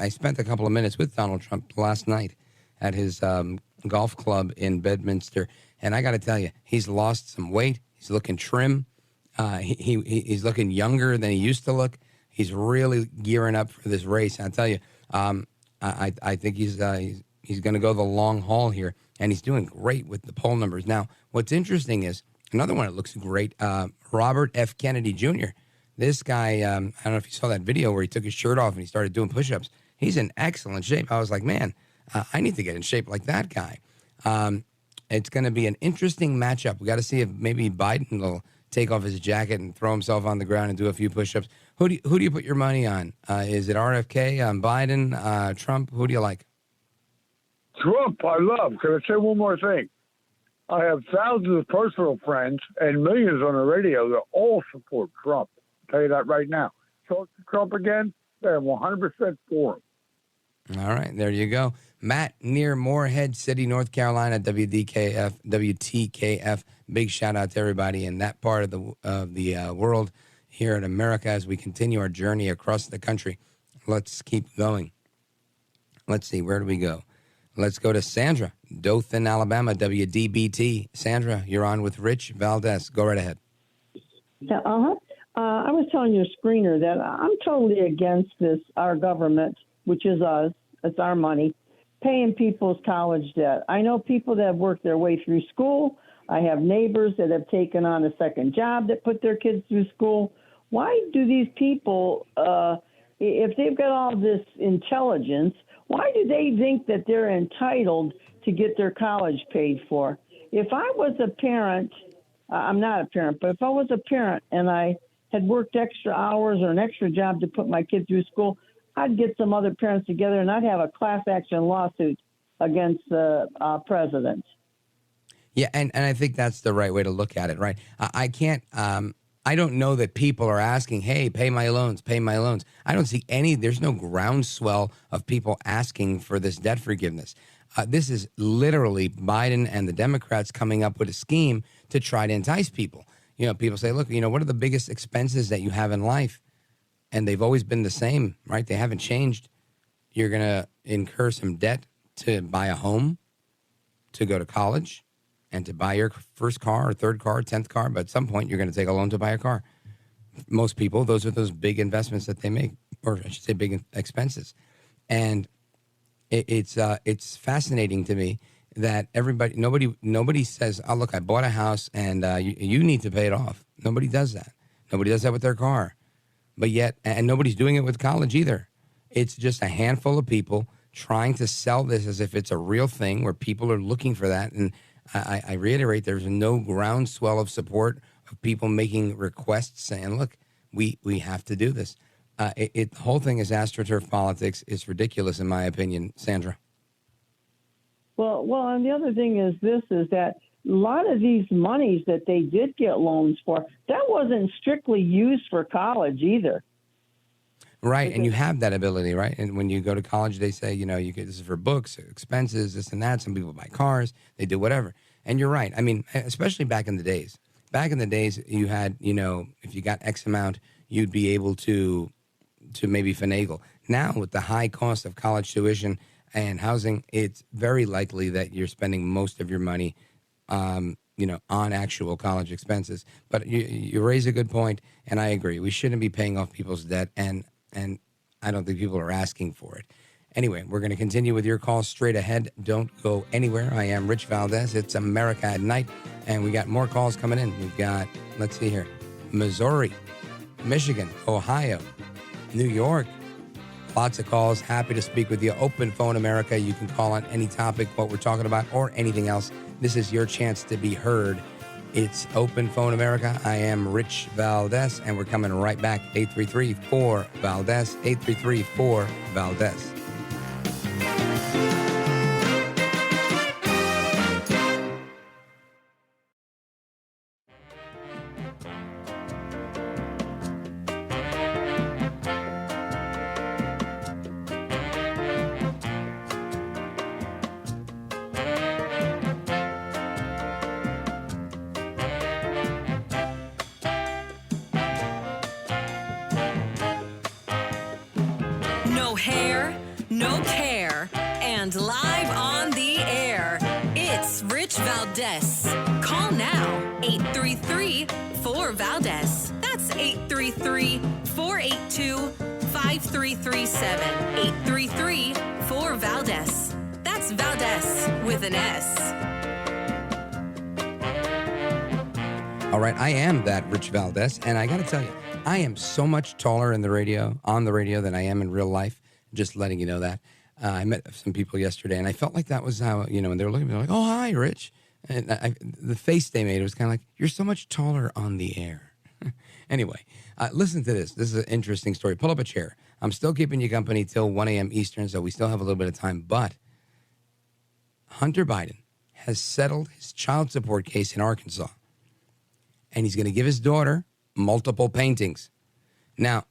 Speaker 2: spent a couple of minutes with Donald Trump last night at his golf club in Bedminster. And I got to tell you, he's lost some weight. He's looking trim. He's looking younger than he used to look. He's really gearing up for this race. I tell you, I think he's going to go the long haul here, and he's doing great with the poll numbers. Now, what's interesting is another one that looks great, Robert F. Kennedy Jr. This guy, I don't know if you saw that video where he took his shirt off and he started doing push-ups. He's in excellent shape. I was like, man, I need to get in shape like that guy. It's going to be an interesting matchup. We got to see if maybe Biden will take off his jacket and throw himself on the ground and do a few push-ups. Who do you put your money on? Is it RFK, Biden, Trump? Who do you like?
Speaker 15: Trump, I love. Can I say one more thing? I have thousands of personal friends and millions on the radio that all support Trump. I'll tell you that right now. So Trump again, they're 100% for him.
Speaker 2: All right, there you go. Matt, near Morehead City, North Carolina, WTKF. Big shout out to everybody in that part of the world here in America as we continue our journey across the country. Let's keep going. Let's see, where do we go? Let's go to Sandra, Dothan, Alabama, WDBT. Sandra, you're on with Rich Valdez. Go right ahead.
Speaker 16: Yeah, I was telling your screener that I'm totally against this, our government, which is us, it's our money, paying people's college debt. I know people that have worked their way through school. I have neighbors that have taken on a second job that put their kids through school. Why do these people, if they've got all this intelligence, Why do they think that they're entitled to get their college paid for? If I was a parent, I'm not a parent, but if I was a parent and I had worked extra hours or an extra job to put my kid through school, I'd get some other parents together and I'd have a class action lawsuit against the president.
Speaker 2: Yeah, and I think that's the right way to look at it, right? I can't, I don't know that people are asking, hey, pay my loans, pay my loans. I don't see there's no groundswell of people asking for this debt forgiveness. This is literally Biden and the Democrats coming up with a scheme to try to entice people. You know, people say, look, what are the biggest expenses that you have in life? And they've always been the same, right? They haven't changed. You're going to incur some debt to buy a home, to go to college, and to buy your first car or third car, 10th car. But at some point, you're going to take a loan to buy a car. Most people, those are those big investments that they make, or I should say big expenses. And it's fascinating to me that nobody says, oh, look, I bought a house and you need to pay it off. Nobody does that. Nobody does that with their car. But yet, and nobody's doing it with college either. It's just a handful of people trying to sell this as if it's a real thing where people are looking for that. And I reiterate, there's no groundswell of support of people making requests saying, look, we have to do this. The whole thing is astroturf politics. It's ridiculous, in my opinion, Sandra.
Speaker 16: Well, and the other thing is that a lot of these monies that they did get loans for, that wasn't strictly used for college either.
Speaker 2: Right, and you have that ability, right? And when you go to college, they say, you get this is for books, expenses, this and that. Some people buy cars, they do whatever. And you're right. I mean, especially back in the days. Back in the days, you had, if you got X amount, you'd be able to maybe finagle. Now, with the high cost of college tuition and housing, it's very likely that you're spending most of your money, on actual college expenses. But you raise a good point, and I agree. We shouldn't be paying off people's debt, and I don't think people are asking for it. Anyway, we're going to continue with your calls straight ahead. Don't go anywhere. I am Rich Valdez. It's America at Night, and we got more calls coming in. We've got, let's see here, Missouri, Michigan, Ohio, New York. Lots of calls. Happy to speak with you. Open Phone America. You can call on any topic, what we're talking about, or anything else. This is your chance to be heard. It's Open Phone America. I am Rich Valdez, and we're coming right back. 833-4-VALDEZ, 833-4-VALDEZ.
Speaker 1: No hair, no care, and live on the air. It's Rich Valdez. Call now, 833-4-VALDEZ. That's 833-482-5337. 833-4-VALDEZ. That's Valdez with an S.
Speaker 2: All right, I am that Rich Valdez, and I got to tell you, I am so much taller on the radio than I am in real life. Just letting you know that. I met some people yesterday, and I felt like that was how, when they were looking at me, they're like, oh, hi, Rich. And the face they made was kind of like, you're so much taller on the air. Anyway, listen to this. This is an interesting story. Pull up a chair. I'm still keeping you company till 1 a.m. Eastern, so we still have a little bit of time. But Hunter Biden has settled his child support case in Arkansas, and he's going to give his daughter multiple paintings. Now,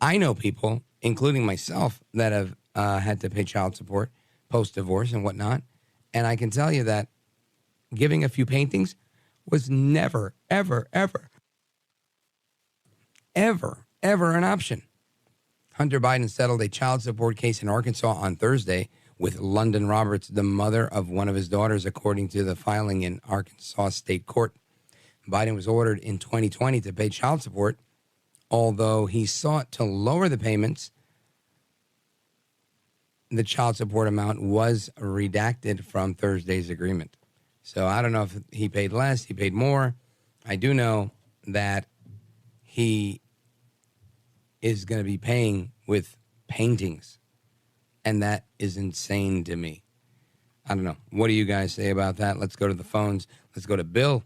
Speaker 2: I know people, including myself, that have had to pay child support post-divorce and whatnot. And I can tell you that giving a few paintings was never, ever, ever, ever, ever an option. Hunter Biden settled a child support case in Arkansas on Thursday with London Roberts, the mother of one of his daughters, according to the filing in Arkansas State Court. Biden was ordered in 2020 to pay child support, although he sought to lower the payments. The child support amount was redacted from Thursday's agreement. So I don't know if he paid less, he paid more. I do know that he is going to be paying with paintings. And that is insane to me. I don't know. What do you guys say about that? Let's go to the phones. Let's go to Bill,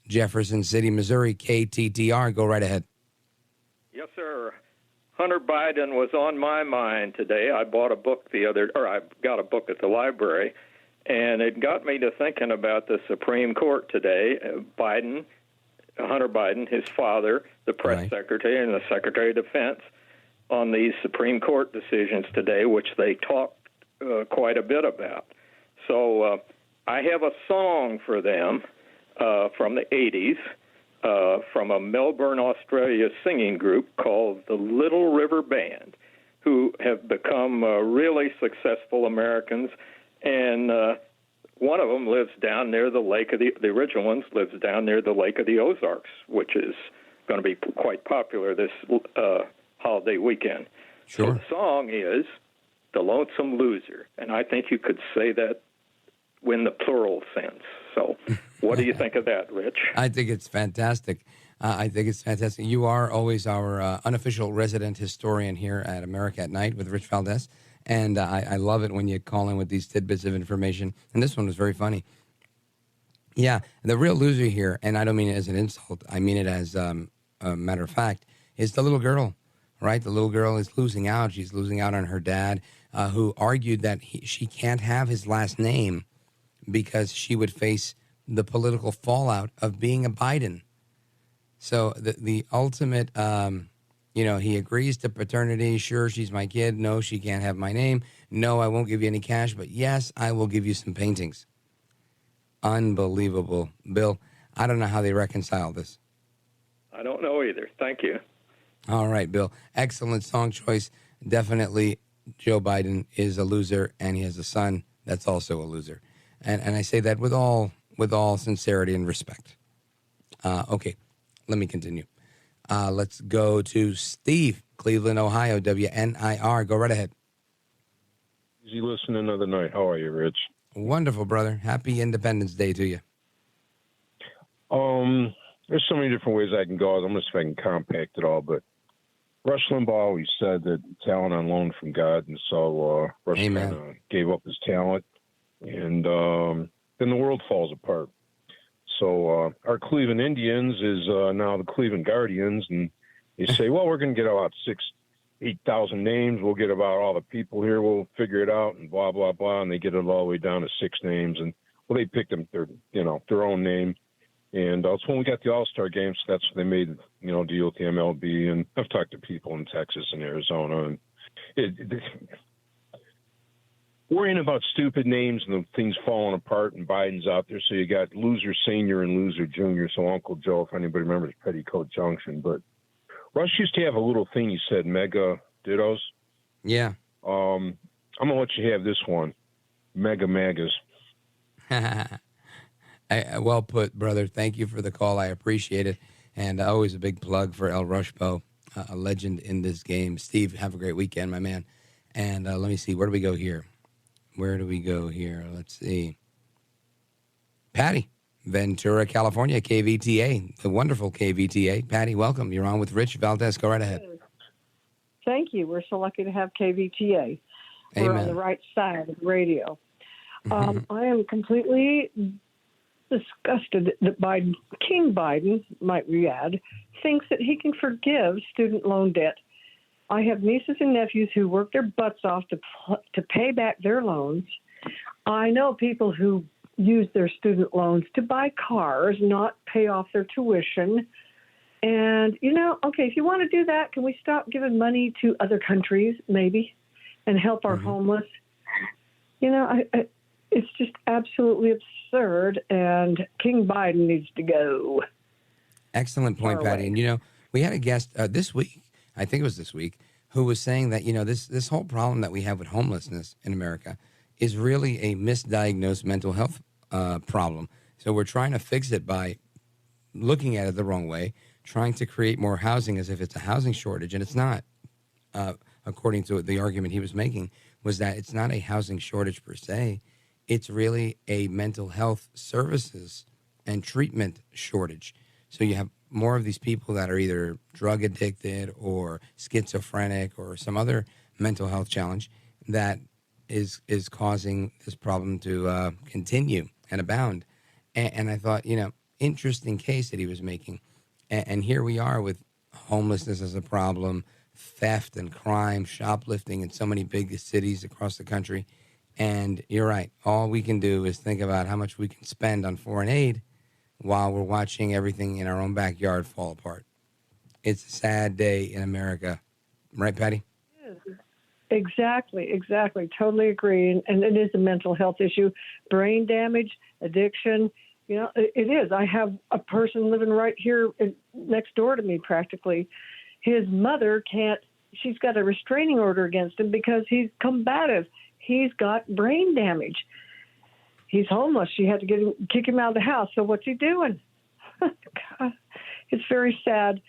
Speaker 2: Jefferson City, Missouri, KTTR. Go right ahead.
Speaker 17: Yes, sir. Hunter Biden was on my mind today. I got a book at the library, and it got me to thinking about the Supreme Court today. Hunter Biden, his father, the press secretary, and the Secretary of Defense on these Supreme Court decisions today, which they talked quite a bit about. So I have a song for them from the 80s from a Melbourne, Australia singing group called the Little River Band, who have become really successful Americans. And one of them lives down near the lake of the original ones lives down near the Lake of the Ozarks, which is going to be quite popular this holiday weekend.
Speaker 2: Sure.
Speaker 17: So the song is The Lonesome Loser, and I think you could say that in the plural sense. So what do you think of that, Rich?
Speaker 2: I think it's fantastic. You are always our unofficial resident historian here at America at Night with Rich Valdez. And I love it when you call in with these tidbits of information. And this one was very funny. Yeah, the real loser here, and I don't mean it as an insult, I mean it as a matter of fact, is the little girl, right? The little girl is losing out. She's losing out on her dad, who argued that she can't have his last name because she would face the political fallout of being a Biden. So the ultimate, he agrees to paternity. Sure, she's my kid. No, she can't have my name. No, I won't give you any cash. But yes, I will give you some paintings. Unbelievable. Bill, I don't know how they reconcile this.
Speaker 17: I don't know either. Thank you.
Speaker 2: All right, Bill. Excellent song choice. Definitely Joe Biden is a loser, and he has a son that's also a loser. And I say that with all sincerity and respect. Okay, let me continue. Let's go to Steve, Cleveland, Ohio, WNIR. Go right ahead.
Speaker 18: Easy listening of the night. How are you, Rich?
Speaker 2: Wonderful, brother. Happy Independence Day to you.
Speaker 18: There's so many different ways I can go. I'm going to see if I can compact it all, but Rush Limbaugh always said that talent on loan from God, and so Rush kind of gave up his talent, and then the world falls apart. So our Cleveland Indians is now the Cleveland Guardians, and they say, well, we're going to get about 8,000 names. We'll get about all the people here. We'll figure it out, and blah, blah, blah. And they get it all the way down to 6 names. And, well, they picked them their own name. And that's when we got the All-Star game, so that's when they made, deal with the MLB. And I've talked to people in Texas and Arizona, and worrying about stupid names and the things falling apart, and Biden's out there. So you got loser senior and loser junior. So Uncle Joe, if anybody remembers Petticoat Junction. But Rush used to have a little thing he said, mega dittos.
Speaker 2: Yeah.
Speaker 18: I'm going to let you have this one. Mega magas.
Speaker 2: Well put, brother. Thank you for the call. I appreciate it. And always a big plug for El Rushbo, a legend in this game. Steve, have a great weekend, my man. And let me see. Where do we go here? Let's see. Patty, Ventura, California, KVTA, the wonderful KVTA. Patty, welcome. You're on with Rich Valdez. Go right ahead.
Speaker 16: Thank you. We're so lucky to have KVTA. We're
Speaker 2: Amen.
Speaker 16: on the right side of the radio. I am completely disgusted that King Biden, might we add, thinks that he can forgive student loan debt. I have nieces and nephews who work their butts off to pay back their loans. I know people who use their student loans to buy cars, not pay off their tuition. And, okay, if you want to do that, can we stop giving money to other countries, maybe, and help our homeless? It's just absolutely absurd, and King Biden needs to go.
Speaker 2: Excellent point, Patty. And, we had a guest this week, I think it was this week, who was saying that, this whole problem that we have with homelessness in America is really a misdiagnosed mental health problem. So we're trying to fix it by looking at it the wrong way, trying to create more housing as if it's a housing shortage, and it's not. According to the argument he was making, was that it's not a housing shortage per se. It's really a mental health services and treatment shortage. So you have more of these people that are either drug addicted or schizophrenic or some other mental health challenge that is causing this problem to continue and abound. And I thought, interesting case that he was making. And here we are with homelessness as a problem, theft and crime, shoplifting in so many big cities across the country. And you're right. All we can do is think about how much we can spend on foreign aid while we're watching everything in our own backyard fall apart. It's a sad day in America. Right, Patty?
Speaker 16: Exactly. Totally agree. And it is a mental health issue. Brain damage, addiction. It is. I have a person living right here next door to me practically. His mother she's got a restraining order against him because he's combative. He's got brain damage. He's homeless. She had to kick him out of the house. So what's he doing? God, it's very sad.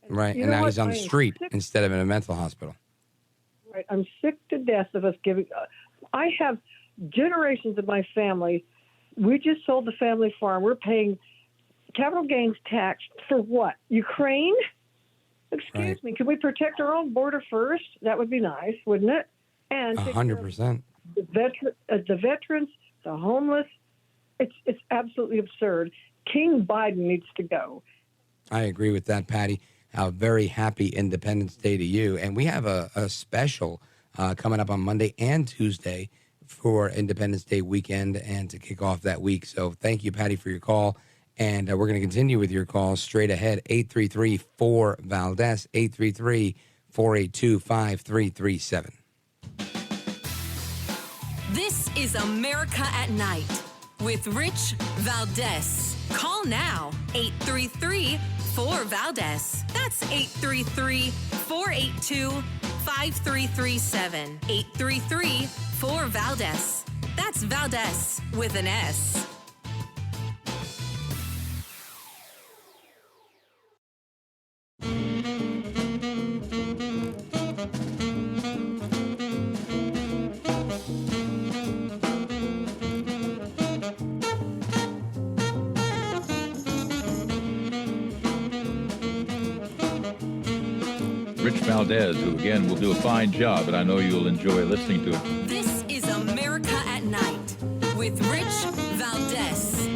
Speaker 2: Right. And now he's on the street instead of in a mental hospital.
Speaker 16: Right. I'm sick to death of us giving. I have generations of my family. We just sold the family farm. We're paying capital gains tax for what? Ukraine? Excuse me. Could we protect our own border first? That would be nice, wouldn't it? And
Speaker 2: 100%.
Speaker 16: The veterans, the homeless. It's absolutely absurd. King Biden needs to go.
Speaker 2: I agree with that, Patty. A very happy Independence Day to you. And we have a special coming up on Monday and Tuesday for Independence Day weekend and to kick off that week. So thank you, Patty, for your call. And we're going to continue with your calls straight ahead. 833-4-VALDEZ, 833-482-5337.
Speaker 1: This is America at Night with Rich Valdez. Call now, 833-4-VALDEZ. That's 833-482-5337. 833-4-VALDEZ. That's Valdez with an S.
Speaker 19: Rich Valdez, who again will do a fine job, and I know you'll enjoy listening to it.
Speaker 1: This is America at Night with Rich Valdez.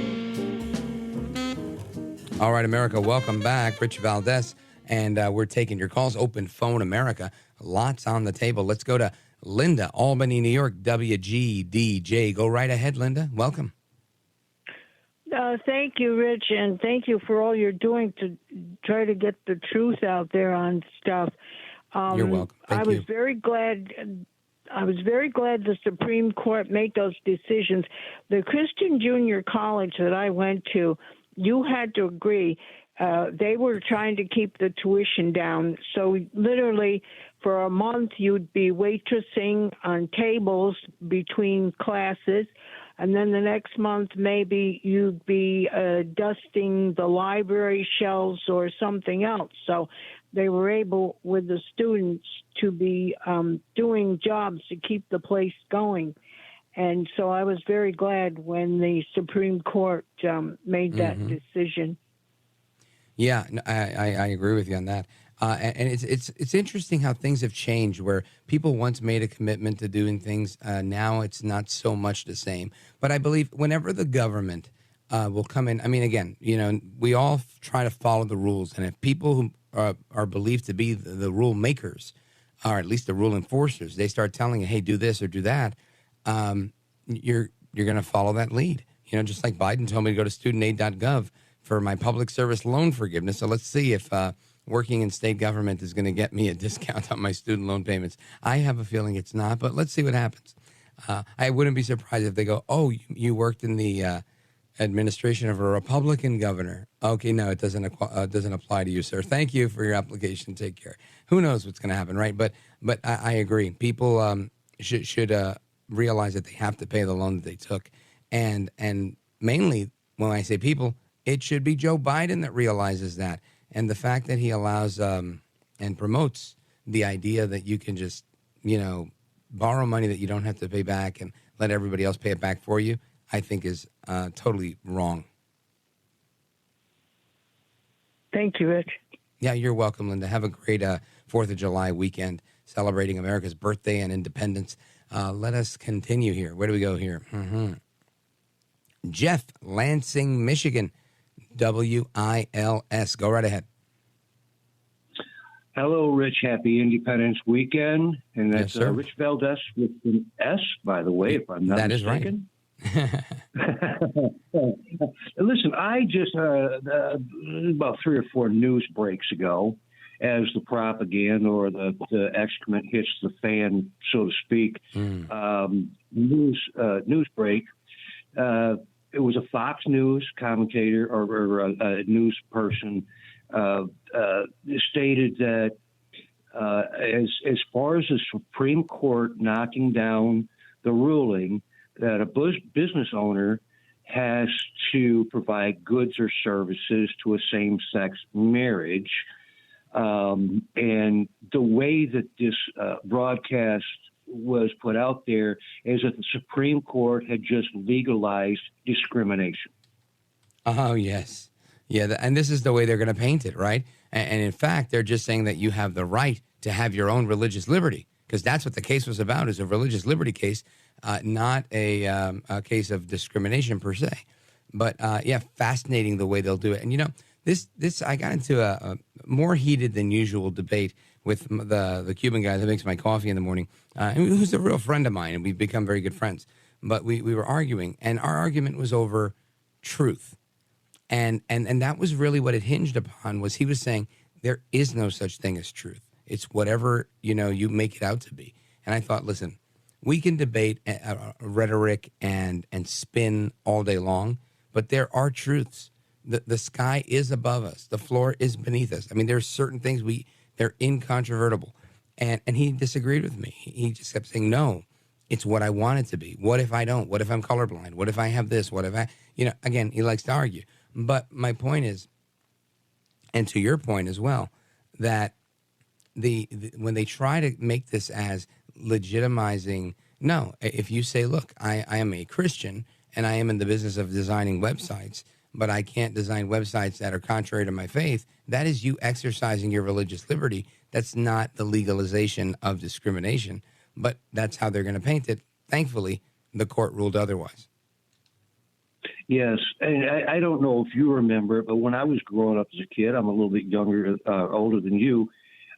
Speaker 2: All right, America, welcome back. Rich Valdez, and we're taking your calls. Open phone America. Lots on the table. Let's go to Linda, Albany, New York, WGDJ. Go right ahead, Linda. Welcome.
Speaker 14: Thank you, Rich, and thank you for all you're doing to try to get the truth out there on stuff.
Speaker 2: You're welcome.
Speaker 14: I was very glad the Supreme Court made those decisions. The Christian Junior College that I went to, you had to agree. They were trying to keep the tuition down. So literally for a month, you'd be waitressing on tables between classes. And then the next month, maybe you'd be dusting the library shelves or something else. So they were able, with the students, to be doing jobs to keep the place going. And so I was very glad when the Supreme Court made that decision.
Speaker 2: Yeah, I agree with you on that. And it's interesting how things have changed where people once made a commitment to doing things. Now it's not so much the same. But I believe whenever the government will come in, I mean, again, we all try to follow the rules. And if people who are believed to be the rule makers, or at least the rule enforcers, they start telling you, hey, do this or do that, you're going to follow that lead. Just like Biden told me to go to studentaid.gov for my public service loan forgiveness. So let's see if working in state government is going to get me a discount on my student loan payments. I have a feeling it's not, but let's see what happens. I wouldn't be surprised if they go, oh, you worked in the administration of a Republican governor. Okay, no, it doesn't apply to you, sir. Thank you for your application. Take care. Who knows what's going to happen, right? But I agree. People should realize that they have to pay the loan that they took. And mainly, when I say people, it should be Joe Biden that realizes that. And the fact that he allows and promotes the idea that you can just, borrow money that you don't have to pay back and let everybody else pay it back for you, I think is totally wrong.
Speaker 7: Thank you, Rich.
Speaker 2: Yeah, you're welcome, Linda. Have a great 4th of July weekend celebrating America's birthday and independence. Let us continue here. Where do we go here? Jeff, Lansing, Michigan, WILS. Go right ahead.
Speaker 20: Hello, Rich. Happy Independence Weekend. And that's
Speaker 2: Yes, sir.
Speaker 20: Rich Valdez with an S, by the way, if I'm not
Speaker 2: That
Speaker 20: mistaken. Listen, I just, about 3 or 4 news breaks ago, as the propaganda or the excrement hits the fan, so to speak, news break, it was a Fox News commentator or a news person stated that as far as the Supreme Court knocking down the ruling that a business owner has to provide goods or services to a same-sex marriage, and the way that this broadcast was put out there is that the Supreme Court had just legalized discrimination.
Speaker 2: Oh, yes. Yeah, and this is the way they're going to paint it, right? And in fact, they're just saying that you have the right to have your own religious liberty, because that's what the case was about, is a religious liberty case, not a case of discrimination per se. But, yeah, fascinating the way they'll do it. And, you know, this I got into a more heated than usual debate with the Cuban guy that makes my coffee in the morning, who's a real friend of mine, and we've become very good friends. But we were arguing, and our argument was over truth. And that was really what it hinged upon. Was he was saying there is no such thing as truth. It's whatever, you know, you make it out to be. And I thought, listen, we can debate rhetoric and spin all day long, but there are truths. The sky is above us. The floor is beneath us. I mean, there are certain things they're incontrovertible. And he disagreed with me. He just kept saying, no, it's what I want it to be. What if I don't? What if I'm colorblind? What if I have this? What if I, you know, again, he likes to argue. But my point is, and to your point as well, that when they try to make this as legitimizing, no, if you say, look, I am a Christian and I am in the business of designing websites, but I can't design websites that are contrary to my faith, that is you exercising your religious liberty. That's not the legalization of discrimination, but that's how they're going to paint it. Thankfully, the court ruled otherwise.
Speaker 20: Yes, and I don't know if you remember, but when I was growing up as a kid, I'm a little bit older than you,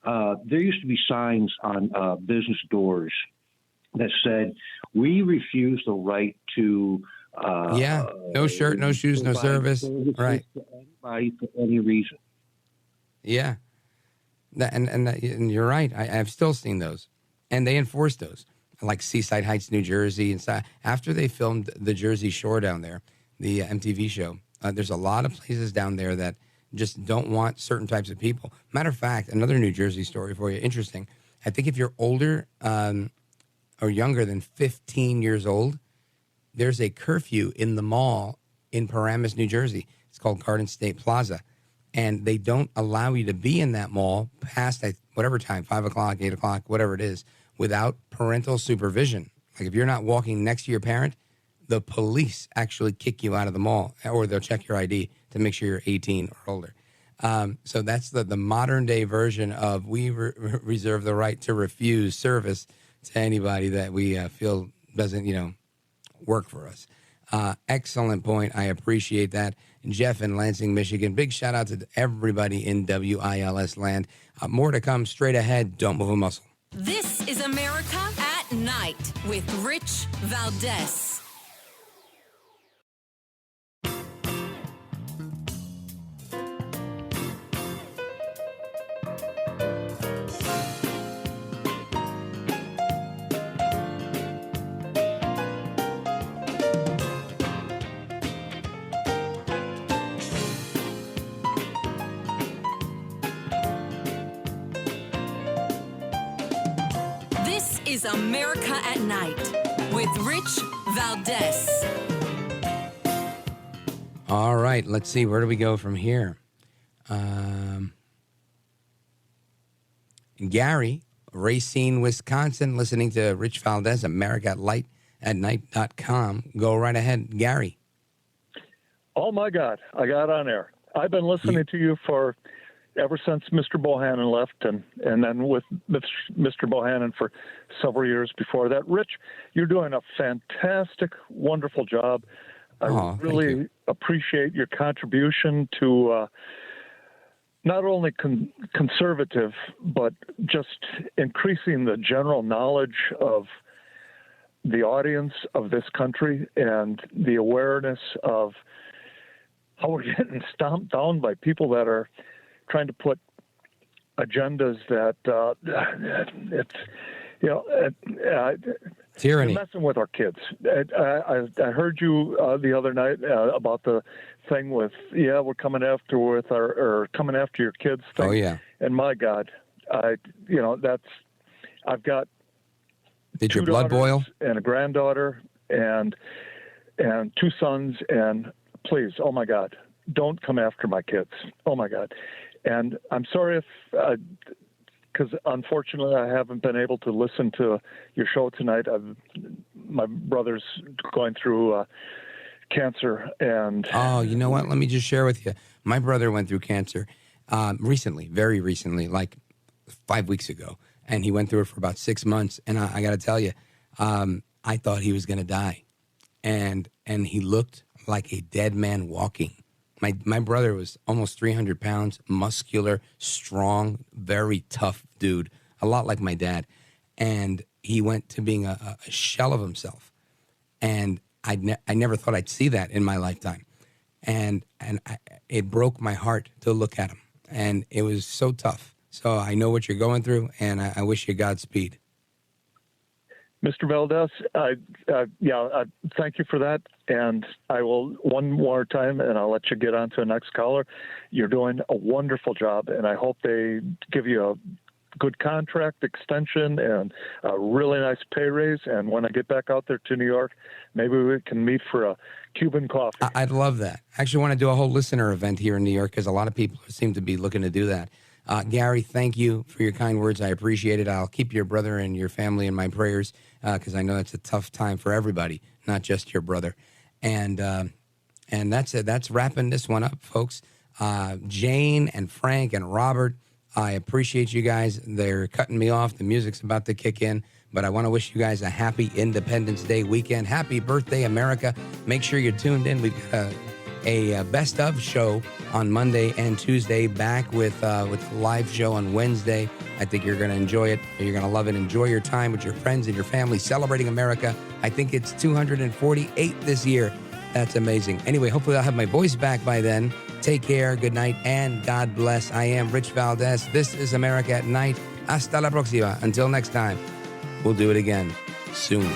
Speaker 20: there used to be signs on business doors that said, we refuse the right to...
Speaker 2: no shirt, no shoes, no service. Right.
Speaker 20: To anybody for any reason.
Speaker 2: Yeah. And you're right. I've still seen those. And they enforce those. Like Seaside Heights, New Jersey. And after they filmed the Jersey Shore down there, the MTV show, there's a lot of places down there that just don't want certain types of people. Matter of fact, another New Jersey story for you. Interesting. I think if you're older or younger than 15 years old, there's a curfew in the mall in Paramus, New Jersey. It's called Garden State Plaza. And they don't allow you to be in that mall past whatever time, 5 o'clock, 8 o'clock, whatever it is, without parental supervision. Like if you're not walking next to your parent, the police actually kick you out of the mall, or they'll check your ID to make sure you're 18 or older. So that's the modern day version of we reserve the right to refuse service to anybody that we feel doesn't, work for us. Excellent point. I appreciate that. Jeff in Lansing, Michigan. Big shout out to everybody in WILS land. More to come straight ahead. Don't move a muscle.
Speaker 1: This is America at Night with Rich Valdez. Is America at Night with Rich Valdez.
Speaker 2: All right, let's see. Where do we go from here? Gary, Racine, Wisconsin, listening to Rich Valdez, America at Night.com. Go right ahead, Gary.
Speaker 21: Oh, my God. I got on there. I've been listening to you ever since Mr. Bohannon left, and then with Mr. Bohannon for several years before that. Rich, you're doing a fantastic, wonderful job. I really appreciate your contribution to not only conservative, but just increasing the general knowledge of the audience of this country and the awareness of how we're getting stomped down by people that are trying to put agendas that it's, you know,
Speaker 2: tyranny.
Speaker 21: They're messing with our kids. I heard you the other night about the thing with, we're coming after coming after your kids thing.
Speaker 2: Oh, yeah.
Speaker 21: And my God, I've got
Speaker 2: Did
Speaker 21: two
Speaker 2: your blood
Speaker 21: daughters
Speaker 2: boil?
Speaker 21: And a granddaughter and two sons, and please, oh my God, don't come after my kids. Oh my God. And I'm sorry if, because unfortunately I haven't been able to listen to your show tonight. My brother's going through cancer, and
Speaker 2: Oh, you know what? Let me just share with you. My brother went through cancer recently, very recently, like 5 weeks ago, and he went through it for about 6 months. And I got to tell you, I thought he was going to die, and he looked like a dead man walking. My brother was almost 300 pounds, muscular, strong, very tough dude, a lot like my dad. And he went to being a shell of himself. And I never thought I'd see that in my lifetime. And it broke my heart to look at him. And it was so tough. So I know what you're going through, and I wish you Godspeed.
Speaker 21: Mr. Valdez, thank you for that. And I will one more time, and I'll let you get on to the next caller. You're doing a wonderful job, and I hope they give you a good contract extension and a really nice pay raise. And when I get back out there to New York, maybe we can meet for a Cuban coffee.
Speaker 2: I'd love that. I actually want to do a whole listener event here in New York because a lot of people seem to be looking to do that. Gary, thank you for your kind words. I appreciate it. I'll keep your brother and your family in my prayers because I know it's a tough time for everybody, not just your brother. And that's it. That's wrapping this one up, folks. Jane and Frank and Robert, I appreciate you guys. They're cutting me off. The music's about to kick in. But I want to wish you guys a happy Independence Day weekend. Happy birthday, America. Make sure you're tuned in. We've got a best of show on Monday and Tuesday, back with a live show on Wednesday. I think you're going to enjoy it. You're going to love it. Enjoy your time with your friends and your family celebrating America. I think it's 248 this year. That's amazing. Anyway, hopefully I'll have my voice back by then. Take care, good night, and God bless. I am Rich Valdez. This is America at Night. Hasta la próxima. Until next time, we'll do it again soon.